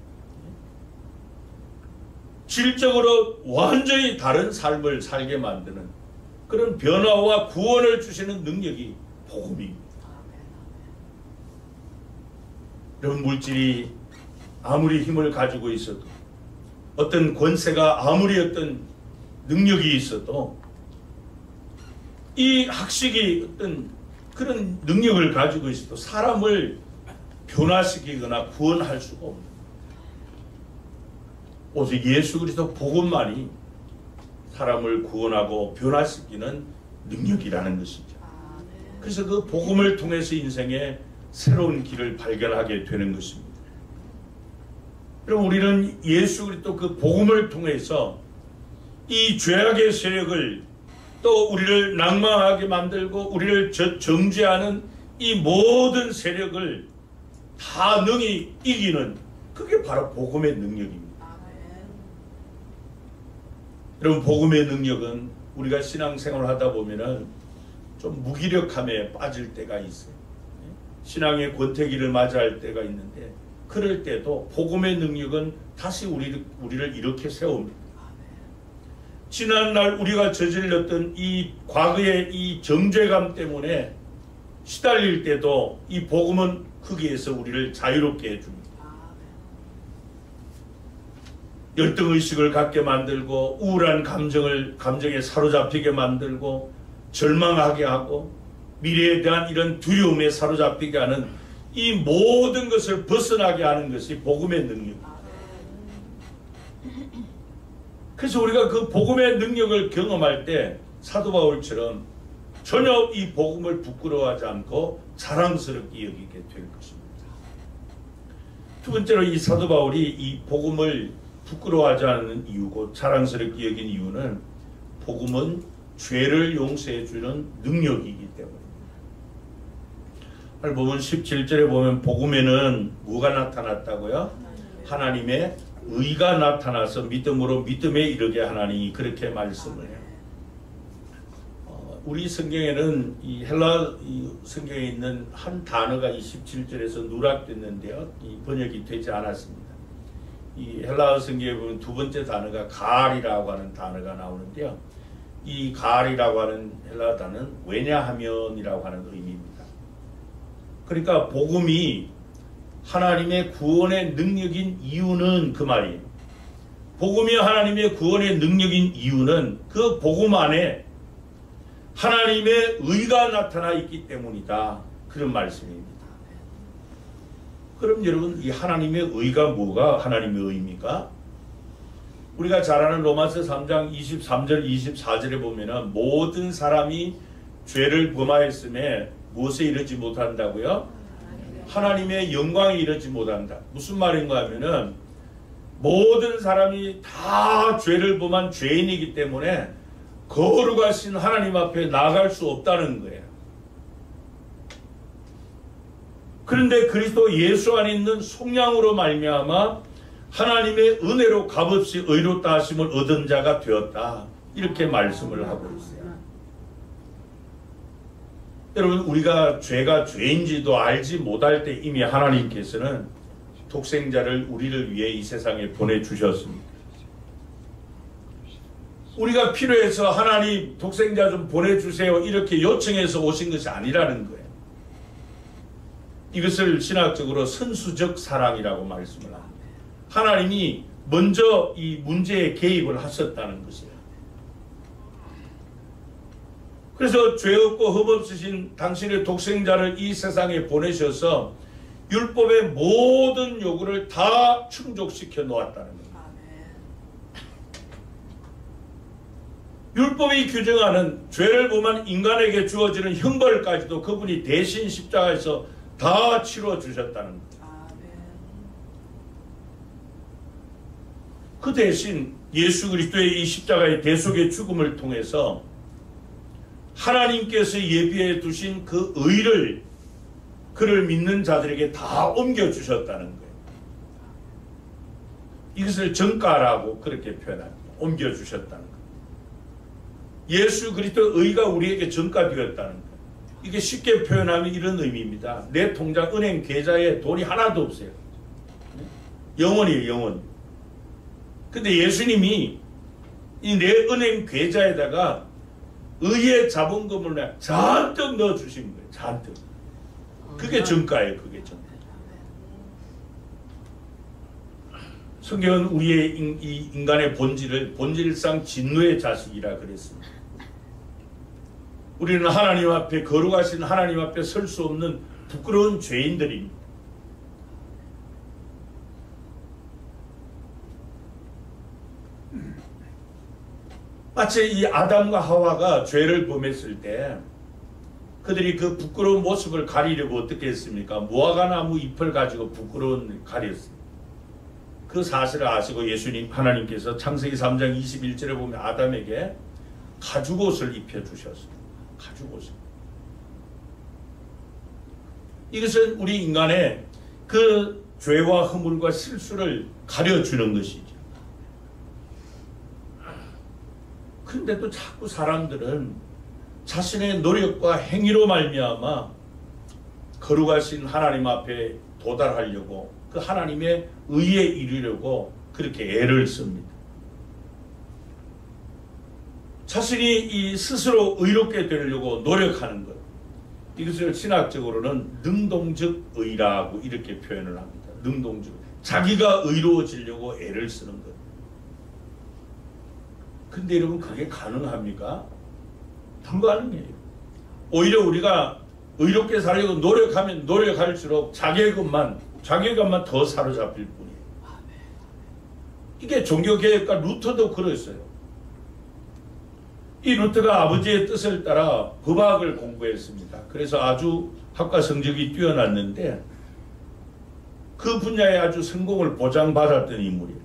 질적으로 완전히 다른 삶을 살게 만드는 그런 변화와 구원을 주시는 능력이 복음입니다. 이런 물질이 아무리 힘을 가지고 있어도, 어떤 권세가 아무리 어떤 능력이 있어도, 이 학식이 어떤 그런 능력을 가지고 있어도 사람을 변화시키거나 구원할 수가 없는, 오직 예수 그리스도 복음만이 사람을 구원하고 변화시키는 능력이라는 것이죠. 그래서 그 복음을 통해서 인생의 새로운 길을 발견하게 되는 것입니다. 그럼 우리는 예수 그리스도 그 복음을 통해서 이 죄악의 세력을, 또 우리를 낭망하게 만들고 우리를 정죄하는 이 모든 세력을 다 능히 이기는, 그게 바로 복음의 능력입니다. 여러분, 복음의 능력은 우리가 신앙생활을 하다 보면은 좀 무기력함에 빠질 때가 있어요. 신앙의 권태기를 맞이할 때가 있는데, 그럴 때도 복음의 능력은 다시 우리를 이렇게 세웁니다. 지난날 우리가 저질렀던 이 과거의 이 정죄감 때문에 시달릴 때도 이 복음은 거기에서 우리를 자유롭게 해줍니다. 열등의식을 갖게 만들고, 우울한 감정에 사로잡히게 만들고, 절망하게 하고, 미래에 대한 이런 두려움에 사로잡히게 하는 이 모든 것을 벗어나게 하는 것이 복음의 능력입니다. 그래서 우리가 그 복음의 능력을 경험할 때 사도 바울처럼 전혀 이 복음을 부끄러워하지 않고 자랑스럽게 여기게 될 것입니다. 두 번째로, 이 사도 바울이 이 복음을 부끄러워하지 않는 이유고 자랑스럽게 여긴 이유는, 복음은 죄를 용서해 주는 능력이기 때문입니다. 오늘 보면 17절에 보면 복음에는 뭐가 나타났다고요? 하나님의 의가 나타나서 믿음으로 믿음에 이르게 하나니, 그렇게 말씀을 해요. 우리 성경에는 이 헬라 성경에 있는 한 단어가 27절에서 누락됐는데요. 이 번역이 되지 않았습니다. 이 헬라 성경에 보면 두 번째 단어가 가알이라고 하는 단어가 나오는데요. 이 가알이라고 하는 헬라 단어는 왜냐하면이라고 하는 의미입니다. 그러니까 복음이 하나님의 구원의 능력인 이유는 그 말이에요. 복음이 하나님의 구원의 능력인 이유는 그 복음 안에 하나님의 의가 나타나 있기 때문이다. 그런 말씀입니다. 그럼 여러분, 이 하나님의 의가 뭐가 하나님의 의입니까? 우리가 잘 아는 로마서 3장 23절 24절에 보면은 모든 사람이 죄를 범하였음에 무엇에 이르지 못한다고요? 하나님의 영광에 이르지 못한다. 무슨 말인가 하면은 모든 사람이 다 죄를 범한 죄인이기 때문에 거룩하신 하나님 앞에 나아갈 수 없다는 거예요. 그런데 그리스도 예수 안에 있는 속량으로 말미암아 하나님의 은혜로 값없이 의롭다 하심을 얻은 자가 되었다. 이렇게 말씀을 하고 있어요. 여러분, 우리가 죄가 죄인지도 알지 못할 때 이미 하나님께서는 독생자를 우리를 위해 이 세상에 보내주셨습니다. 우리가 필요해서 하나님 독생자 좀 보내주세요 이렇게 요청해서 오신 것이 아니라는 거예요. 이것을 신학적으로 선수적 사랑이라고 말씀을 합니다. 하나님이 먼저 이 문제에 개입을 하셨다는 것이에요. 그래서 죄 없고 흠 없으신 당신의 독생자를 이 세상에 보내셔서 율법의 모든 요구를 다 충족시켜 놓았다는 겁니다. 율법이 규정하는 죄를 범한 인간에게 주어지는 형벌까지도 그분이 대신 십자가에서 다 치러 주셨다는 겁니다. 그 대신 예수 그리스도의 이 십자가의 대속의 죽음을 통해서 하나님께서 예비해 두신 그 의를 그를 믿는 자들에게 다 옮겨주셨다는 거예요. 이것을 정가라고 그렇게 표현합니다. 옮겨주셨다는 거예요. 예수 그리스도의 의가 우리에게 정가되었다는 거예요. 이게 쉽게 표현하면 이런 의미입니다. 내 통장 은행 계좌에 돈이 하나도 없어요. 영원이에요, 영원. 근데 예수님이 이 내 은행 계좌에다가 의의 자본금을 잔뜩 넣어주신 거예요. 잔뜩. 그게 정가예요. 그게 정가. 성경은 우리의 이 인간의 본질상 진노의 자식이라 그랬습니다. 우리는 하나님 앞에 거룩하신 하나님 앞에 설 수 없는 부끄러운 죄인들입니다. 마치 이 아담과 하와가 죄를 범했을 때 그들이 그 부끄러운 모습을 가리려고 어떻게 했습니까? 무화과나무 잎을 가지고 부끄러운 가렸습니다. 그 사실을 아시고 예수님 하나님께서 창세기 3장 21절에 보면 아담에게 가죽옷을 입혀주셨습니다. 가죽옷을. 이것은 우리 인간의 그 죄와 허물과 실수를 가려주는 것이죠. 그런데도 자꾸 사람들은 자신의 노력과 행위로 말미암아 거룩하신 하나님 앞에 도달하려고 그 하나님의 의에 이르려고 그렇게 애를 씁니다. 자신이 이 스스로 의롭게 되려고 노력하는 것, 이것을 신학적으로는 능동적 의라고 이렇게 표현을 합니다. 능동적, 자기가 의로워지려고 애를 쓰는 것. 근데 여러분, 그게 가능합니까? 불가능해요. 오히려 우리가 의롭게 살려고 노력하면 노력할수록 자괴감만 더 사로잡힐 뿐이에요. 이게 종교개혁가 루터도 그랬어요. 이 루터가 아버지의 뜻을 따라 법학을 공부했습니다. 그래서 아주 학과 성적이 뛰어났는데 그 분야에 아주 성공을 보장받았던 인물이에요.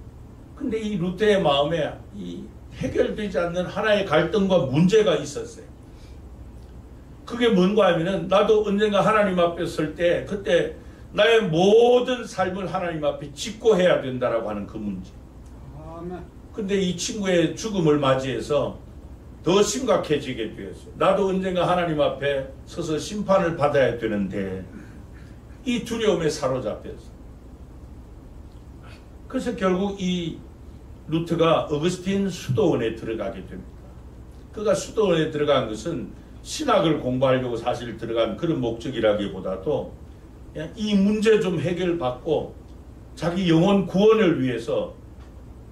근데 이 루터의 마음에 이 해결되지 않는 하나의 갈등과 문제가 있었어요. 그게 뭔가 하면은 나도 언젠가 하나님 앞에 설 때 그때 나의 모든 삶을 하나님 앞에 직고해야 된다라고 하는 그 문제. 근데 이 친구의 죽음을 맞이해서 더 심각해지게 되었어요. 나도 언젠가 하나님 앞에 서서 심판을 받아야 되는데 이 두려움에 사로잡혔어요. 그래서 결국 이 루트가 어거스틴 수도원에 들어가게 됩니다. 그가 수도원에 들어간 것은 신학을 공부하려고 사실 들어간 그런 목적이라기보다도 그냥 이 문제 좀 해결받고 자기 영혼 구원을 위해서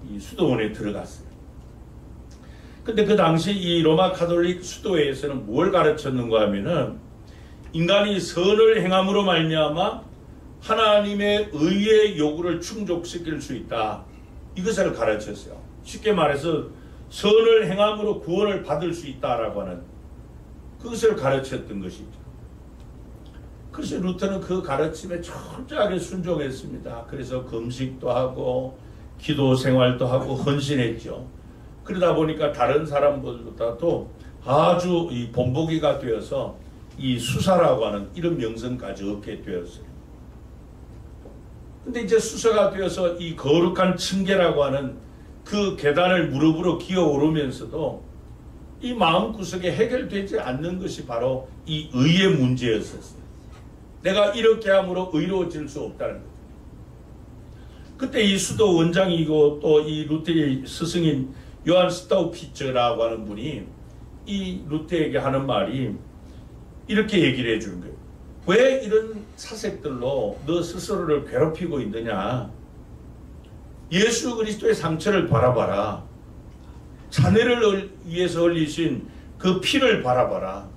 이 수도원에 들어갔어요. 근데 그 당시 이 로마 가톨릭 수도회에서는 뭘 가르쳤는가 하면은 인간이 선을 행함으로 말미암아 하나님의 의의 요구를 충족시킬 수 있다. 이것을 가르쳤어요. 쉽게 말해서 선을 행함으로 구원을 받을 수 있다라고 하는 그것을 가르쳤던 것이죠. 그래서 루터는 그 가르침에 철저하게 순종했습니다. 그래서 금식도 하고 기도 생활도 하고 헌신했죠. 그러다 보니까 다른 사람들보다도 아주 이 본보기가 되어서 이 수사라고 하는 이런 명성까지 얻게 되었어요. 근데 이제 수사가 되어서 이 거룩한 층계라고 하는 그 계단을 무릎으로 기어 오르면서도 이 마음구석에 해결되지 않는 것이 바로 이 의의 문제였었어요. 내가 이렇게 함으로 의로워질 수 없다는 거죠. 그때 이 수도 원장이고 또 이 루테의 스승인 요한 스타우피처라고 하는 분이 이 루테에게 하는 말이 이렇게 얘기를 해주는 거예요. 왜 이런 사색들로 너 스스로를 괴롭히고 있느냐? 예수 그리스도의 상처를 바라봐라. 자네를 위해서 흘리신 그 피를 바라봐라.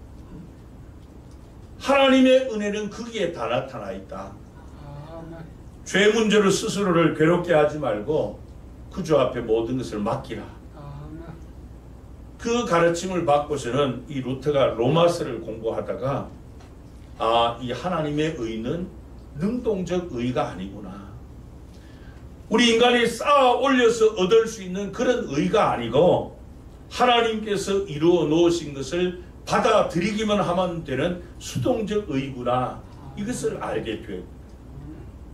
하나님의 은혜는 거기에 다 나타나 있다. 죄 문제로 스스로를 괴롭게 하지 말고 그 주 앞에 모든 것을 맡기라. 그 가르침을 받고서는 이 루터가 로마서를 공부하다가 이 하나님의 의는 능동적 의가 아니구나. 우리 인간이 쌓아 올려서 얻을 수 있는 그런 의가 아니고 하나님께서 이루어 놓으신 것을 받아들이기만 하면 되는 수동적 의구나. 이것을 알게 돼요.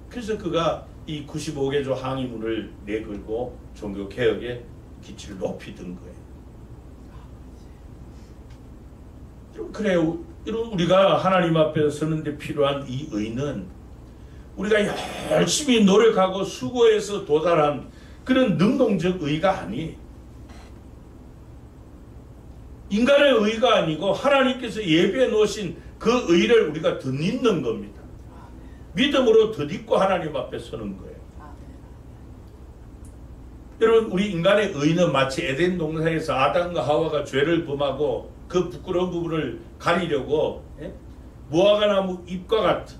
그래서 그가 이 95개조 항의문을 내걸고 종교개혁의 기치를 높이 든 거예요. 그래요. 우리가 하나님 앞에 서는데 필요한 이 의는 우리가 열심히 노력하고 수고해서 도달한 그런 능동적 의가 아니, 인간의 의가 아니고 하나님께서 예배해 놓으신 그 의를 우리가 덧입는 겁니다. 믿음으로 덧입고 하나님 앞에 서는 거예요. 여러분, 우리 인간의 의는 마치 에덴 동산에서 아담과 하와가 죄를 범하고 그 부끄러운 부분을 가리려고 무화과 나무 잎과 같은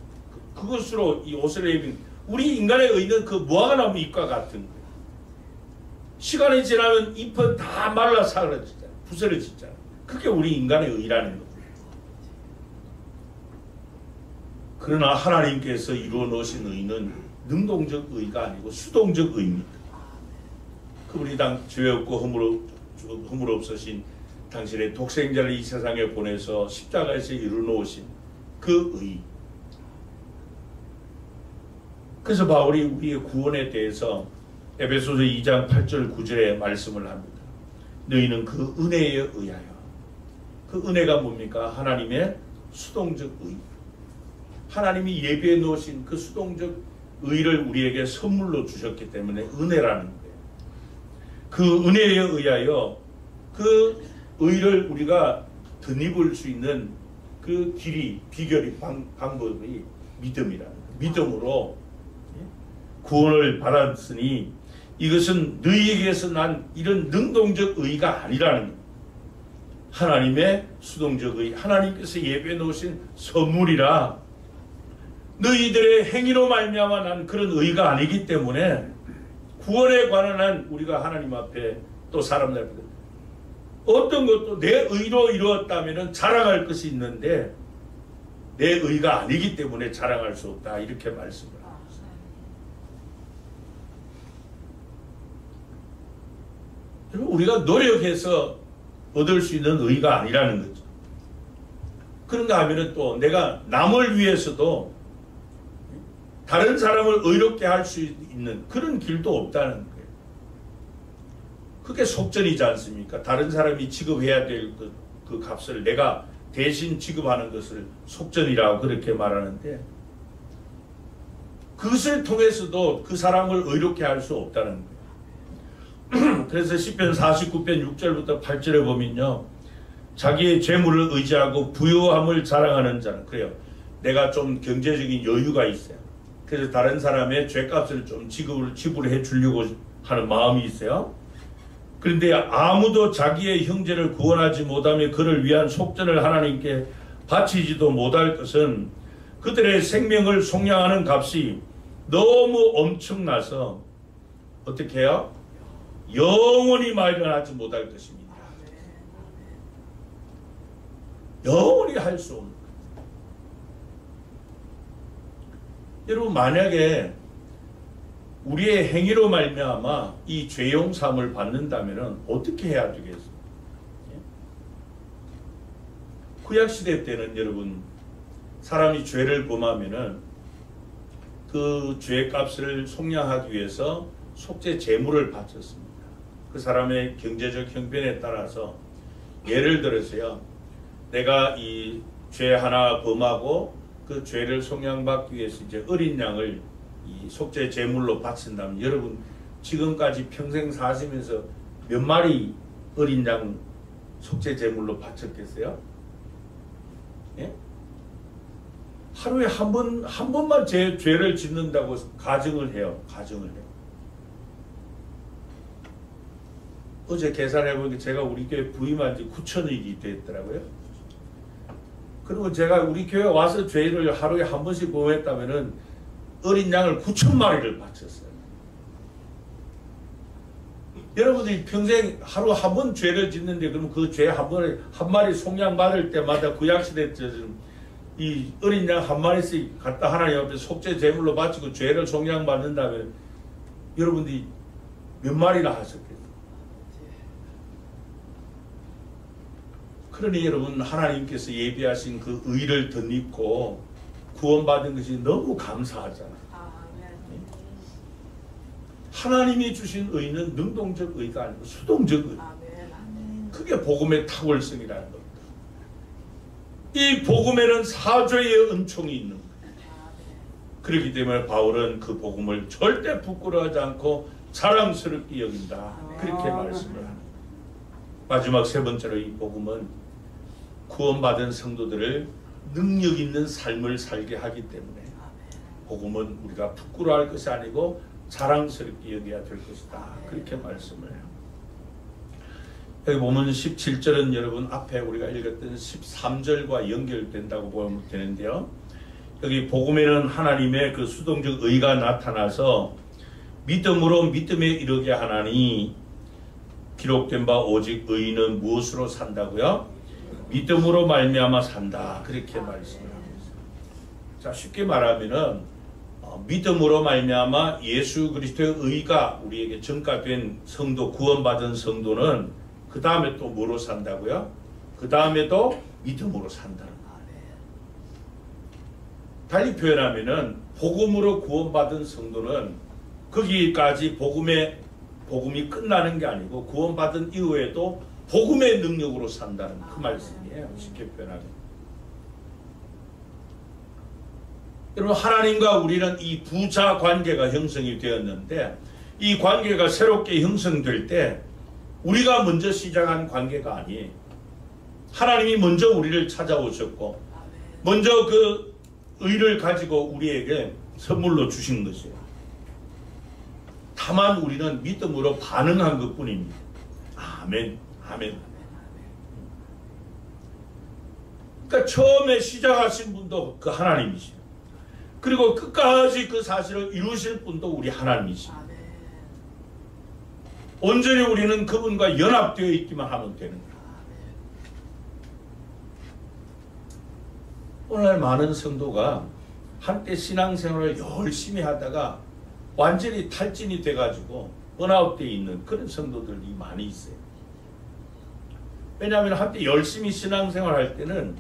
그것으로 이 옷을 입은 우리 인간의 의는 그 무화과 나무 잎과 같은 거예요. 시간이 지나면 잎은 다 말라 사라지잖아요. 부스러지잖아요. 그게 우리 인간의 의라는 거예요. 그러나 하나님께서 이루어 놓으신 의는 능동적 의가 아니고 수동적 의입니다. 그 우리 당 죄 없고 허물 없으신 당신의 독생자를 이 세상에 보내서 십자가에서 이루어 놓으신 그 의. 그래서 바울이 우리의 구원에 대해서 에베소서 2장 8절 9절에 말씀을 합니다. 너희는 그 은혜에 의하여. 그 은혜가 뭡니까? 하나님의 수동적 의. 하나님이 예비해 놓으신 그 수동적 의를 우리에게 선물로 주셨기 때문에 은혜라는 거예요. 그 은혜에 의하여 그 의를 우리가 덧입을 수 있는 그 길이, 비결이, 방법이 믿음이라는 거예요. 믿음으로 구원을 받았으니 이것은 너희에게서 난 이런 능동적 의가 아니라는 거예요. 하나님의 수동적 의, 하나님께서 예배해 놓으신 선물이라 너희들의 행위로 말미암아 난 그런 의가 아니기 때문에 구원에 관한 한 우리가 하나님 앞에 또 사람들 앞에 어떤 것도 내 의로 이루었다면 자랑할 것이 있는데 내 의가 아니기 때문에 자랑할 수 없다. 이렇게 말씀을 합니다. 우리가 노력해서 얻을 수 있는 의가 아니라는 거죠. 그런가 하면 또 내가 남을 위해서도 다른 사람을 의롭게 할 수 있는 그런 길도 없다는 거예요. 그게 속전이지 않습니까? 다른 사람이 지급해야 될 그 값을 내가 대신 지급하는 것을 속전이라고 그렇게 말하는데, 그것을 통해서도 그 사람을 의롭게 할 수 없다는 거예요. 그래서 시편 49편 6절부터 8절에 보면요, 자기의 재물을 의지하고 부유함을 자랑하는 자는, 그래요, 내가 좀 경제적인 여유가 있어요. 그래서 다른 사람의 죄값을 좀 지불해 주려고 하는 마음이 있어요. 그런데 아무도 자기의 형제를 구원하지 못하며 그를 위한 속전을 하나님께 바치지도 못할 것은 그들의 생명을 속량하는 값이 너무 엄청나서 어떻게 해요? 영원히 마련하지 못할 것입니다. 영원히 할 수 없는. 여러분, 만약에 우리의 행위로 말미암아 이 죄용삼을 받는다면 어떻게 해야 되겠어요? 구약시대 때는 여러분, 사람이 죄를 범하면은 그 죄값을 속량하기 위해서 속죄 제물을 바쳤습니다. 그 사람의 경제적 형편에 따라서, 예를 들어서요, 내가 이 죄 하나 범하고 그 죄를 속량받기 위해서 이제 어린 양을 이 속죄 제물로 바친다면, 여러분 지금까지 평생 사시면서 몇 마리 어린 양 속죄 제물로 바쳤겠어요? 예? 하루에 한 번만 죄를 짓는다고 가정을 해요. 어제 계산해보니까 제가 우리 교회 부임한 지 9,000일이 됐더라고요. 그리고 제가 우리 교회 와서 죄를 하루에 한 번씩 범했다면은 어린 양을 9,000마리를 바쳤어요. 여러분들이 평생 하루 한 번 죄를 짓는데, 그러면 그 죄 한 마리 속량 받을 때마다 구약시대 때는 이 어린 양 한 마리씩 갖다 하나님 앞에 속죄 제물로 바치고 죄를 속량 받는다면 여러분들이 몇 마리나 하셨겠어요? 그러니 여러분, 하나님께서 예비하신 그 의를 덧입고 구원받은 것이 너무 감사하잖아요. 하나님이 주신 의는 능동적 의가 아니고 수동적 의. 그게 복음의 탁월성이라는 겁니다. 이 복음에는 사죄의 은총이 있는 거예요. 그렇기 때문에 바울은 그 복음을 절대 부끄러워하지 않고 자랑스럽게 여긴다, 그렇게 말씀을 합니다. 마지막 세 번째로, 이 복음은 구원받은 성도들을 능력 있는 삶을 살게 하기 때문에 복음은 우리가 부끄러워할 것이 아니고 자랑스럽게 여겨야 될 것이다, 그렇게 말씀을 해요. 여기 보면 17절은 여러분 앞에 우리가 읽었던 13절과 연결된다고 보면 되는데요, 여기 복음에는 하나님의 그 수동적 의가 나타나서 믿음으로 믿음에 이르게 하나니, 기록된 바 오직 의인은 무엇으로 산다고요? 믿음으로 말미암아 산다, 그렇게 말씀을 합니다. 자, 쉽게 말하면은 믿음으로 말미암아 예수 그리스도의 의가 우리에게 전가된 성도, 구원받은 성도는 그 다음에 또 뭐로 산다고요? 그 다음에도 믿음으로 산다는 거예요. 달리 표현하면은 복음으로 구원받은 성도는 거기까지 복음이 끝나는 게 아니고 구원받은 이후에도 복음의 능력으로 산다는 그 말씀이에요. 쉽게 표현하면. 여러분, 하나님과 우리는 이 부자 관계가 형성이 되었는데, 이 관계가 새롭게 형성될 때 우리가 먼저 시작한 관계가 아니에요. 하나님이 먼저 우리를 찾아오셨고 먼저 그 의를 가지고 우리에게 선물로 주신 것이에요. 다만 우리는 믿음으로 반응한 것뿐입니다. 아멘, 아멘. 그러니까 처음에 시작하신 분도 그 하나님이시죠. 그리고 끝까지 그 사실을 이루실 분도 우리 하나님이시죠. 온전히 우리는 그분과 연합되어 있기만 하면 되는 거예요. 오늘 많은 성도가 한때 신앙생활을 열심히 하다가 완전히 탈진이 돼가지고 번아웃되어 있는 그런 성도들이 많이 있어요. 왜냐하면 한때 열심히 신앙생활 할 때는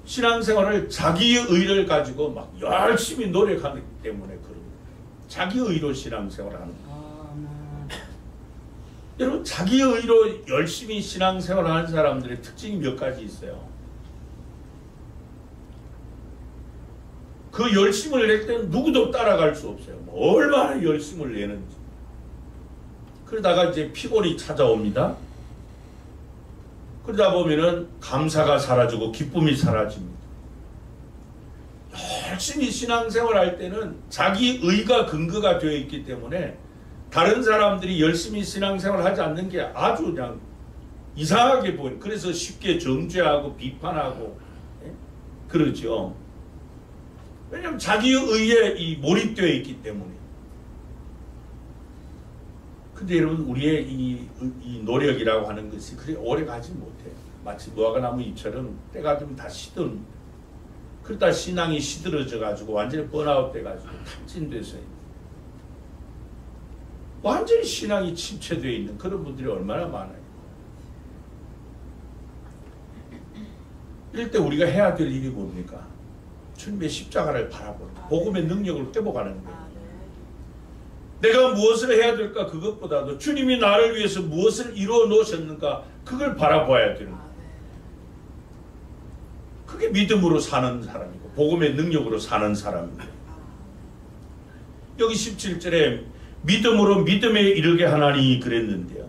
신앙생활을 자기의 의를 가지고 막 열심히 노력하기 때문에 그런 거예요. 자기 의로 신앙생활을 하는 거예요. 여러분, 자기 의로 열심히 신앙생활하는 사람들의 특징이 몇 가지 있어요. 그 열심을 낼 때는 누구도 따라갈 수 없어요. 얼마나 열심을 내는지. 그러다가 이제 피곤이 찾아옵니다. 그러다 보면은 감사가 사라지고 기쁨이 사라집니다. 열심히 신앙생활 할 때는 자기 의가 근거가 되어 있기 때문에 다른 사람들이 열심히 신앙생활 하지 않는 게 아주 그냥 이상하게 보여요. 그래서 쉽게 정죄하고 비판하고 그러죠. 왜냐하면 자기 의에 몰입되어 있기 때문에. 근데 여러분, 우리의 이 노력이라고 하는 것이 그리 오래 가지 못해요. 마치 무화과나무 잎처럼 때가 되면 다 시듭니다. 그러다 신앙이 시들어져 가지고 완전히 번아웃 돼 가지고 탑진돼서 완전히 신앙이 침체되어 있는 그런 분들이 얼마나 많아요. 이럴 때 우리가 해야 될 일이 뭡니까? 주님의 십자가를 바라보는, 복음의 능력을 회복하는 거예요. 내가 무엇을 해야 될까? 그것보다도 주님이 나를 위해서 무엇을 이루어 놓으셨는가? 그걸 바라봐야 되는 거예요. 그게 믿음으로 사는 사람이고 복음의 능력으로 사는 사람입니다. 여기 17절에 믿음으로 믿음에 이르게 하나니 그랬는데요.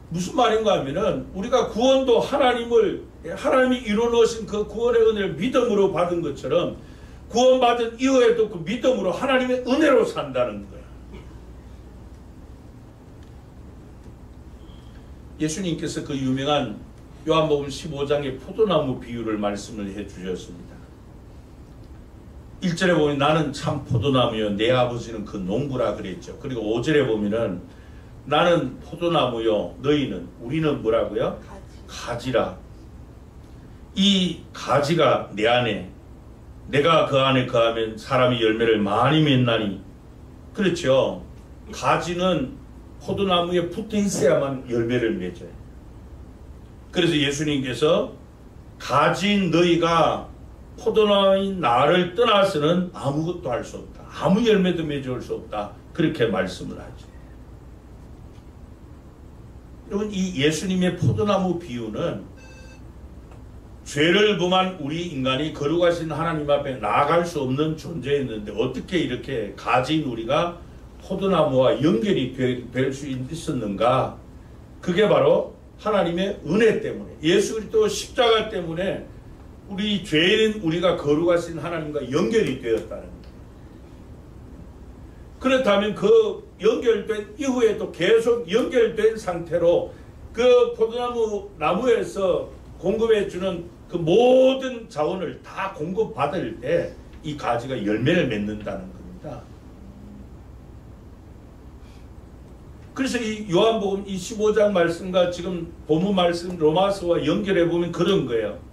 무슨 말인가 하면은 우리가 구원도 하나님이 이루어 놓으신 그 구원의 은혜를 믿음으로 받은 것처럼 구원받은 이후에도 그 믿음으로 하나님의 은혜로 산다는 거예요. 예수님께서 그 유명한 요한복음 15장의 포도나무 비유를 말씀을 해 주셨습니다. 1절에 보면 나는 참 포도나무요 내 아버지는 그 농부라 그랬죠. 그리고 5절에 보면은 나는 포도나무요 우리는 뭐라고요? 가지라. 이 가지가 내 안에, 내가 그 안에 거하면 사람이 열매를 많이 맺나니. 그렇죠. 가지는 포도나무에 붙어 있어야만 열매를 맺어요. 그래서 예수님께서 가진 너희가 포도나무인 나를 떠나서는 아무것도 할 수 없다. 아무 열매도 맺을 수 없다. 그렇게 말씀을 하죠. 여러분, 이 예수님의 포도나무 비유는 죄를 범한 우리 인간이 거룩하신 하나님 앞에 나아갈 수 없는 존재였는데 어떻게 이렇게 가진 우리가 포도나무와 연결이 될 수 있었는가? 그게 바로 하나님의 은혜 때문에, 예수 그리스도 십자가 때문에 우리 죄인 우리가 거룩하신 하나님과 연결이 되었다는 거예요. 그렇다면 그 연결된 이후에도 계속 연결된 상태로 그 포도나무 나무에서 공급해주는 그 모든 자원을 다 공급받을 때 이 가지가 열매를 맺는다는 겁니다. 그래서 이 요한복음 이 15장 말씀과 지금 본문 말씀 로마서와 연결해 보면 그런 거예요.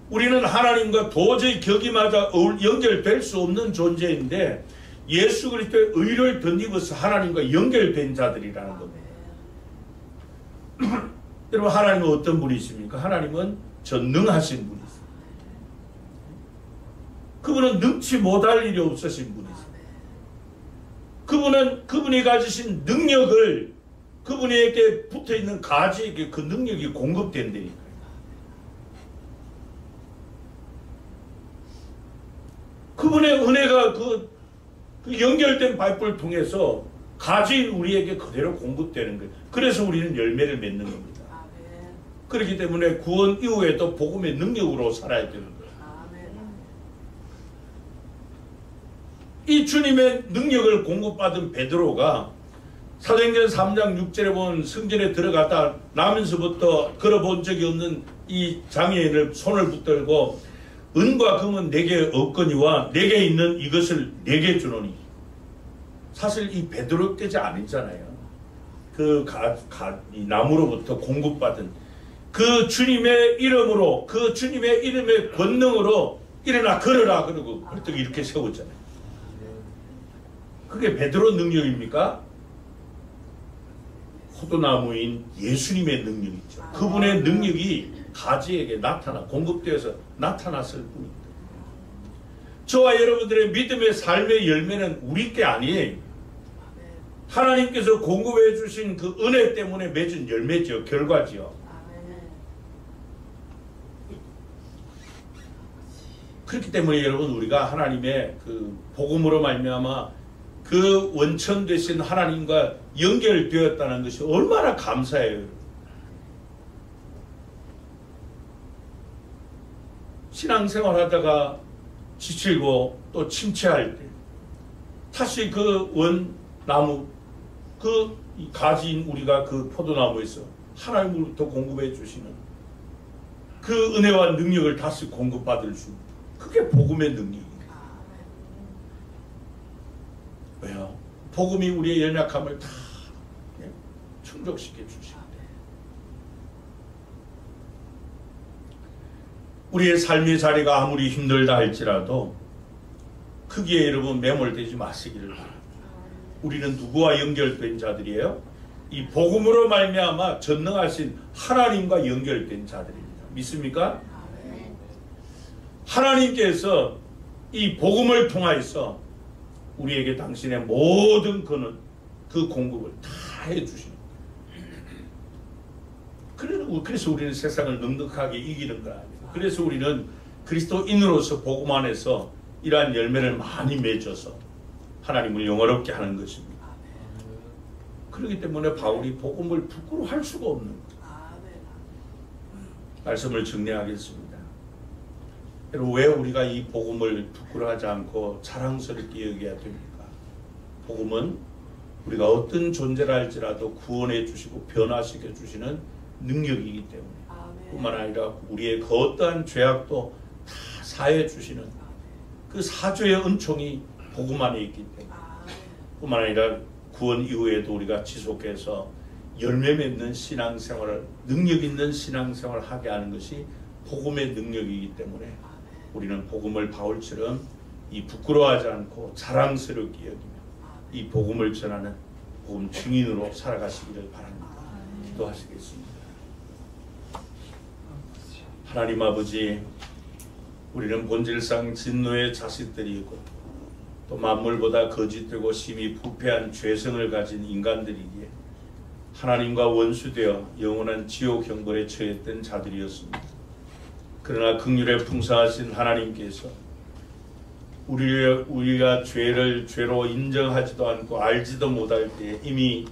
우리는 하나님과 도저히 격이 맞아 연결될 수 없는 존재인데 예수 그리스도의 의를 덧입어서 하나님과 연결된 자들이라는 겁니다. 여러분, 하나님은 어떤 분이십니까? 하나님은 전능하신 분이세요. 그분은 능치 못할 일이 없으신 분이세요. 그분이 가지신 능력을 그분에게 붙어있는 가지에게 그 능력이 공급된다니까요. 그분의 은혜가 그 연결된 파이프를 통해서 가지인 우리에게 그대로 공급되는 거예요. 그래서 우리는 열매를 맺는 겁니다. 그렇기 때문에 구원 이후에도 복음의 능력으로 살아야 되는 거예요. 이 주님의 능력을 공급받은 베드로가 사도행전 3장 6절에 보면 성전에 들어갔다 나면서부터 걸어본 적이 없는 이 장애인을 손을 붙들고 은과 금은 내게 없거니와 내게 있는 이것을 내게 주노니. 사실 이 베드로 때지 아니잖아요. 이 나무로부터 공급받은 그 주님의 이름으로, 그 주님의 이름의 권능으로 일어나 걸어라 그러고 벌떡 이렇게 세웠잖아요. 그게 베드로 능력입니까? 포도나무인 예수님의 능력이죠. 그분의 능력이 가지에게 공급되어서 나타났을 뿐입니다. 저와 여러분들의 믿음의 삶의 열매는 우리 게 아니에요. 하나님께서 공급해 주신 그 은혜 때문에 맺은 열매죠. 결과지요. 그렇기 때문에 여러분, 우리가 하나님의 그 복음으로 말미암아 그 원천 되신 하나님과 연결되었다는 것이 얼마나 감사해요. 신앙생활 하다가 지치고 또 침체할 때 다시 그 원나무, 그 가지인 우리가 그 포도나무에서 하나님으로부터 공급해 주시는 그 은혜와 능력을 다시 공급받을 수 있는, 그게 복음의 능력이에요. 왜요? 복음이 우리의 연약함을 다 충족시켜 주시는데, 우리의 삶의 자리가 아무리 힘들다 할지라도 거기에 여러분 매몰되지 마시기를 바랍니다. 우리는 누구와 연결된 자들이에요? 이 복음으로 말미암아 전능하신 하나님과 연결된 자들입니다. 믿습니까? 하나님께서 이 복음을 통하여서 우리에게 당신의 모든 그 공급을 다 해주시는 거예요. 그래서 우리는 세상을 넉넉하게 이기는 거 아니에요. 그래서 우리는 그리스도인으로서 복음 안에서 이러한 열매를 많이 맺어서 하나님을 영화롭게 하는 것입니다. 그렇기 때문에 바울이 복음을 부끄러워할 수가 없는 거예요. 말씀을 정리하겠습니다. 여러분, 왜 우리가 이 복음을 부끄러워하지 않고 자랑스럽게 여겨야 됩니까? 복음은 우리가 어떤 존재라 할지라도 구원해 주시고 변화시켜 주시는 능력이기 때문에, 뿐만 아니라 우리의 그 어떠한 죄악도 다 사해 주시는 그 사죄의 은총이 복음 안에 있기 때문에, 뿐만 아니라 구원 이후에도 우리가 지속해서 열매 맺는 신앙생활을, 능력 있는 신앙생활을 하게 하는 것이 복음의 능력이기 때문에 우리는 복음을 바울처럼 이 부끄러워하지 않고 자랑스럽게 여기며 이 복음을 전하는 복음 증인으로 살아가시기를 바랍니다. 기도하시겠습니다. 하나님 아버지, 우리는 본질상 진노의 자식들이고 또 만물보다 거짓되고 심히 부패한 죄성을 가진 인간들이기에 하나님과 원수되어 영원한 지옥 형벌에 처했던 자들이었습니다. 그러나 긍휼에 풍성하신 하나님께서 우리가 죄를 죄로 인정하지도 않고 알지도 못할 때 이미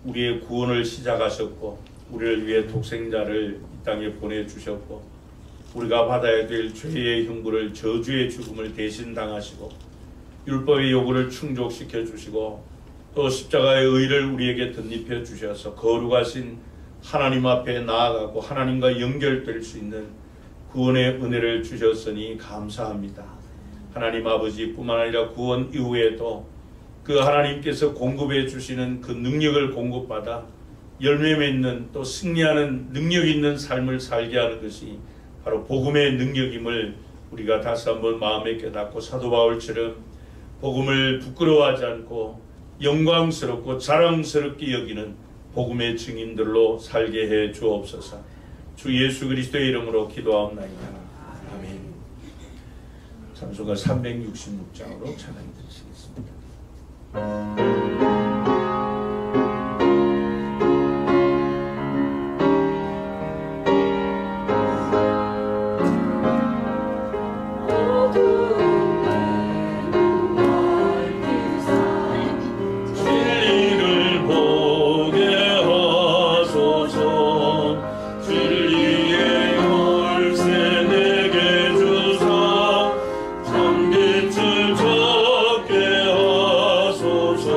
우리의 구원을 시작하셨고 우리를 위해 독생자를 이 땅에 보내주셨고 우리가 받아야 될 죄의 형벌을, 저주의 죽음을 대신 당하시고 율법의 요구를 충족시켜 주시고 또 십자가의 의를 우리에게 덧입혀 주셔서 거룩하신 하나님 앞에 나아가고 하나님과 연결될 수 있는 구원의 은혜를 주셨으니 감사합니다. 하나님 아버지, 뿐만 아니라 구원 이후에도 그 하나님께서 공급해 주시는 그 능력을 공급받아 열매 맺는 또 승리하는 능력 있는 삶을 살게 하는 것이 바로 복음의 능력임을 우리가 다시 한번 마음에 깨닫고 사도 바울처럼 복음을 부끄러워하지 않고 영광스럽고 자랑스럽게 여기는 복음의 증인들로 살게 해 주옵소서. 주 예수 그리스도의 이름으로 기도하옵나이다. 아멘. 찬송가 366장으로 찬양 드리시겠습니다. 참빛을 적게 하소서.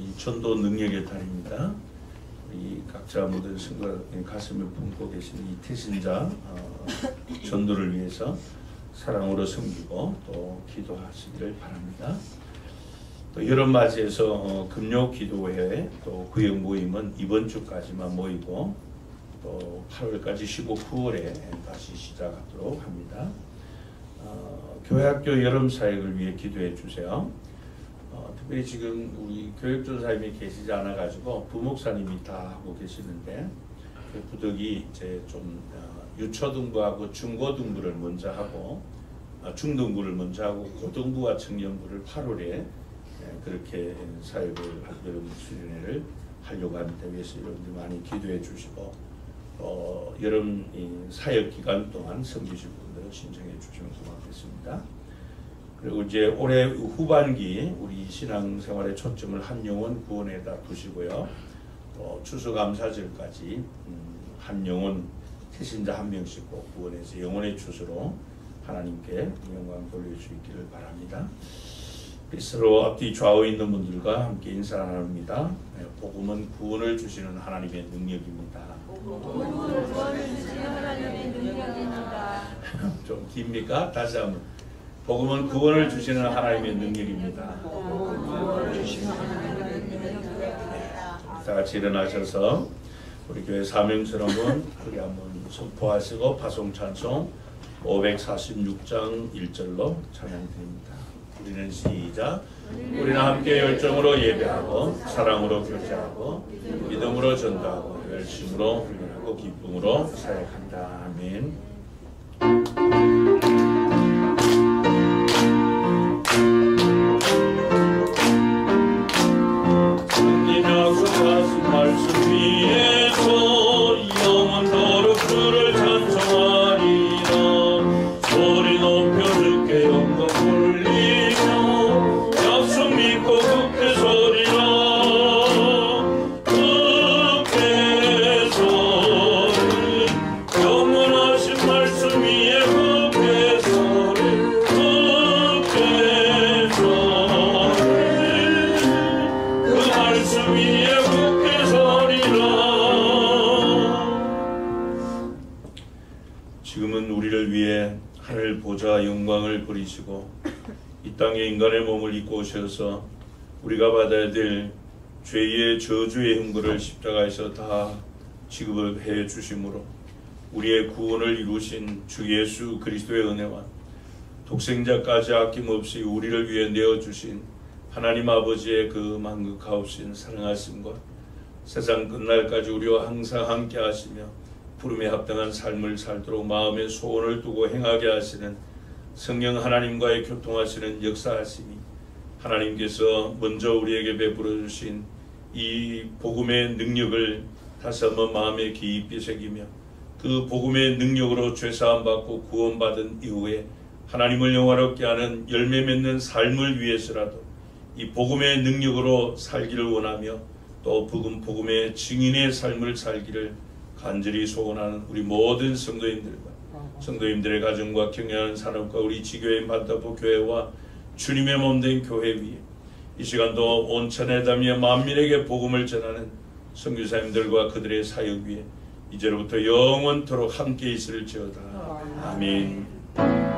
이 전도 능력의 달입니다. 우리 각자 모든 성도들 가슴을 품고 계시는 이 태신자 전도를 위해서 사랑으로 섬기고 또 기도하시기를 바랍니다. 또 여름 맞이해서 금요 기도회 또 구역 모임은 이번 주까지만 모이고 또 8월까지 쉬고 9월에 다시 시작하도록 합니다. 교회학교 여름 사역을 위해 기도해 주세요. 특별히 지금 우리 교육전사님이 계시지 않아 가지고 부목사님이 다 하고 계시는데 그 부득이 이제 좀 유초등부하고 중고등부를 먼저 하고 중등부를 먼저 하고 고등부와 청년부를 8월에 그렇게 사역을 여러분 수련회를 하려고 하는데 위해서 여러분들 많이 기도해 주시고 여름 사역 기간 동안 섬기실 분들은 신청해 주시면 고맙겠습니다. 그리고 이제 올해 후반기 우리 신앙생활의 초점을 한 영혼 구원에다 두시고요. 추수감사절까지 한 영혼 태신자 한 명씩 꼭 구원해서 영혼의 추수로 하나님께 영광 돌릴 수 있기를 바랍니다. 서로 앞뒤 좌우에 있는 분들과 함께 인사 나눕니다. 복음은 구원을 주시는 하나님의 능력입니다. 좀 깁니까? 다시 한번. 복음은 구원을 주시는 하나님의 능력입니다. 다 같이 일어나셔서 우리 교회 사명스러운 우리 한번 선포하시고 파송 찬송 546장 1절로 찬양드립니다. 우리는 시작. 우리는 함께 열정으로 예배하고 사랑으로 교제하고 믿음으로 전도하고 열심으로 훈련하고 기쁨으로 사역한다. 아멘. 성님 약속하신 말씀 위에서 영원토록 주를 찬송하리라. 소리 높여 주께 영광 돌리며 약속 믿고 굳게 서리라. 굳게 서리 영원하신 말씀 위에 굳게 서리 굳게 서리 그 말씀 위에 굳게 서리라. 지금은 우리를 위해 하늘 보좌 영광을 버리시고 이 땅에 인간의 몸을 입고 오셔서 우리가 받아야 될 죄의 저주의 형벌을 십자가에서 다 지급을 해 주심으로 우리의 구원을 이루신 주 예수 그리스도의 은혜와 독생자까지 아낌없이 우리를 위해 내어주신 하나님 아버지의 그 만극하옵신 사랑하심과 세상 끝날까지 우리와 항상 함께 하시며 부름에 합당한 삶을 살도록 마음에 소원을 두고 행하게 하시는 성령 하나님과의 교통하시는 역사하심이 하나님께서 먼저 우리에게 베풀어 주신 이 복음의 능력을 다시 한번 마음에 깊이 새기며 그 복음의 능력으로 죄사함 받고 구원받은 이후에 하나님을 영화롭게 하는 열매 맺는 삶을 위해서라도 이 복음의 능력으로 살기를 원하며 또 복음의 증인의 삶을 살기를 간절히 소원하는 우리 모든 성도님들의 가정과 경영하는 산업과 우리 지교회 반다부 교회와 주님의 몸된 교회 위에 이 시간도 온천에 담겨 만민에게 복음을 전하는 선교사님들과 그들의 사역 위에 이제로부터 영원토록 함께 있을지어다. 아멘.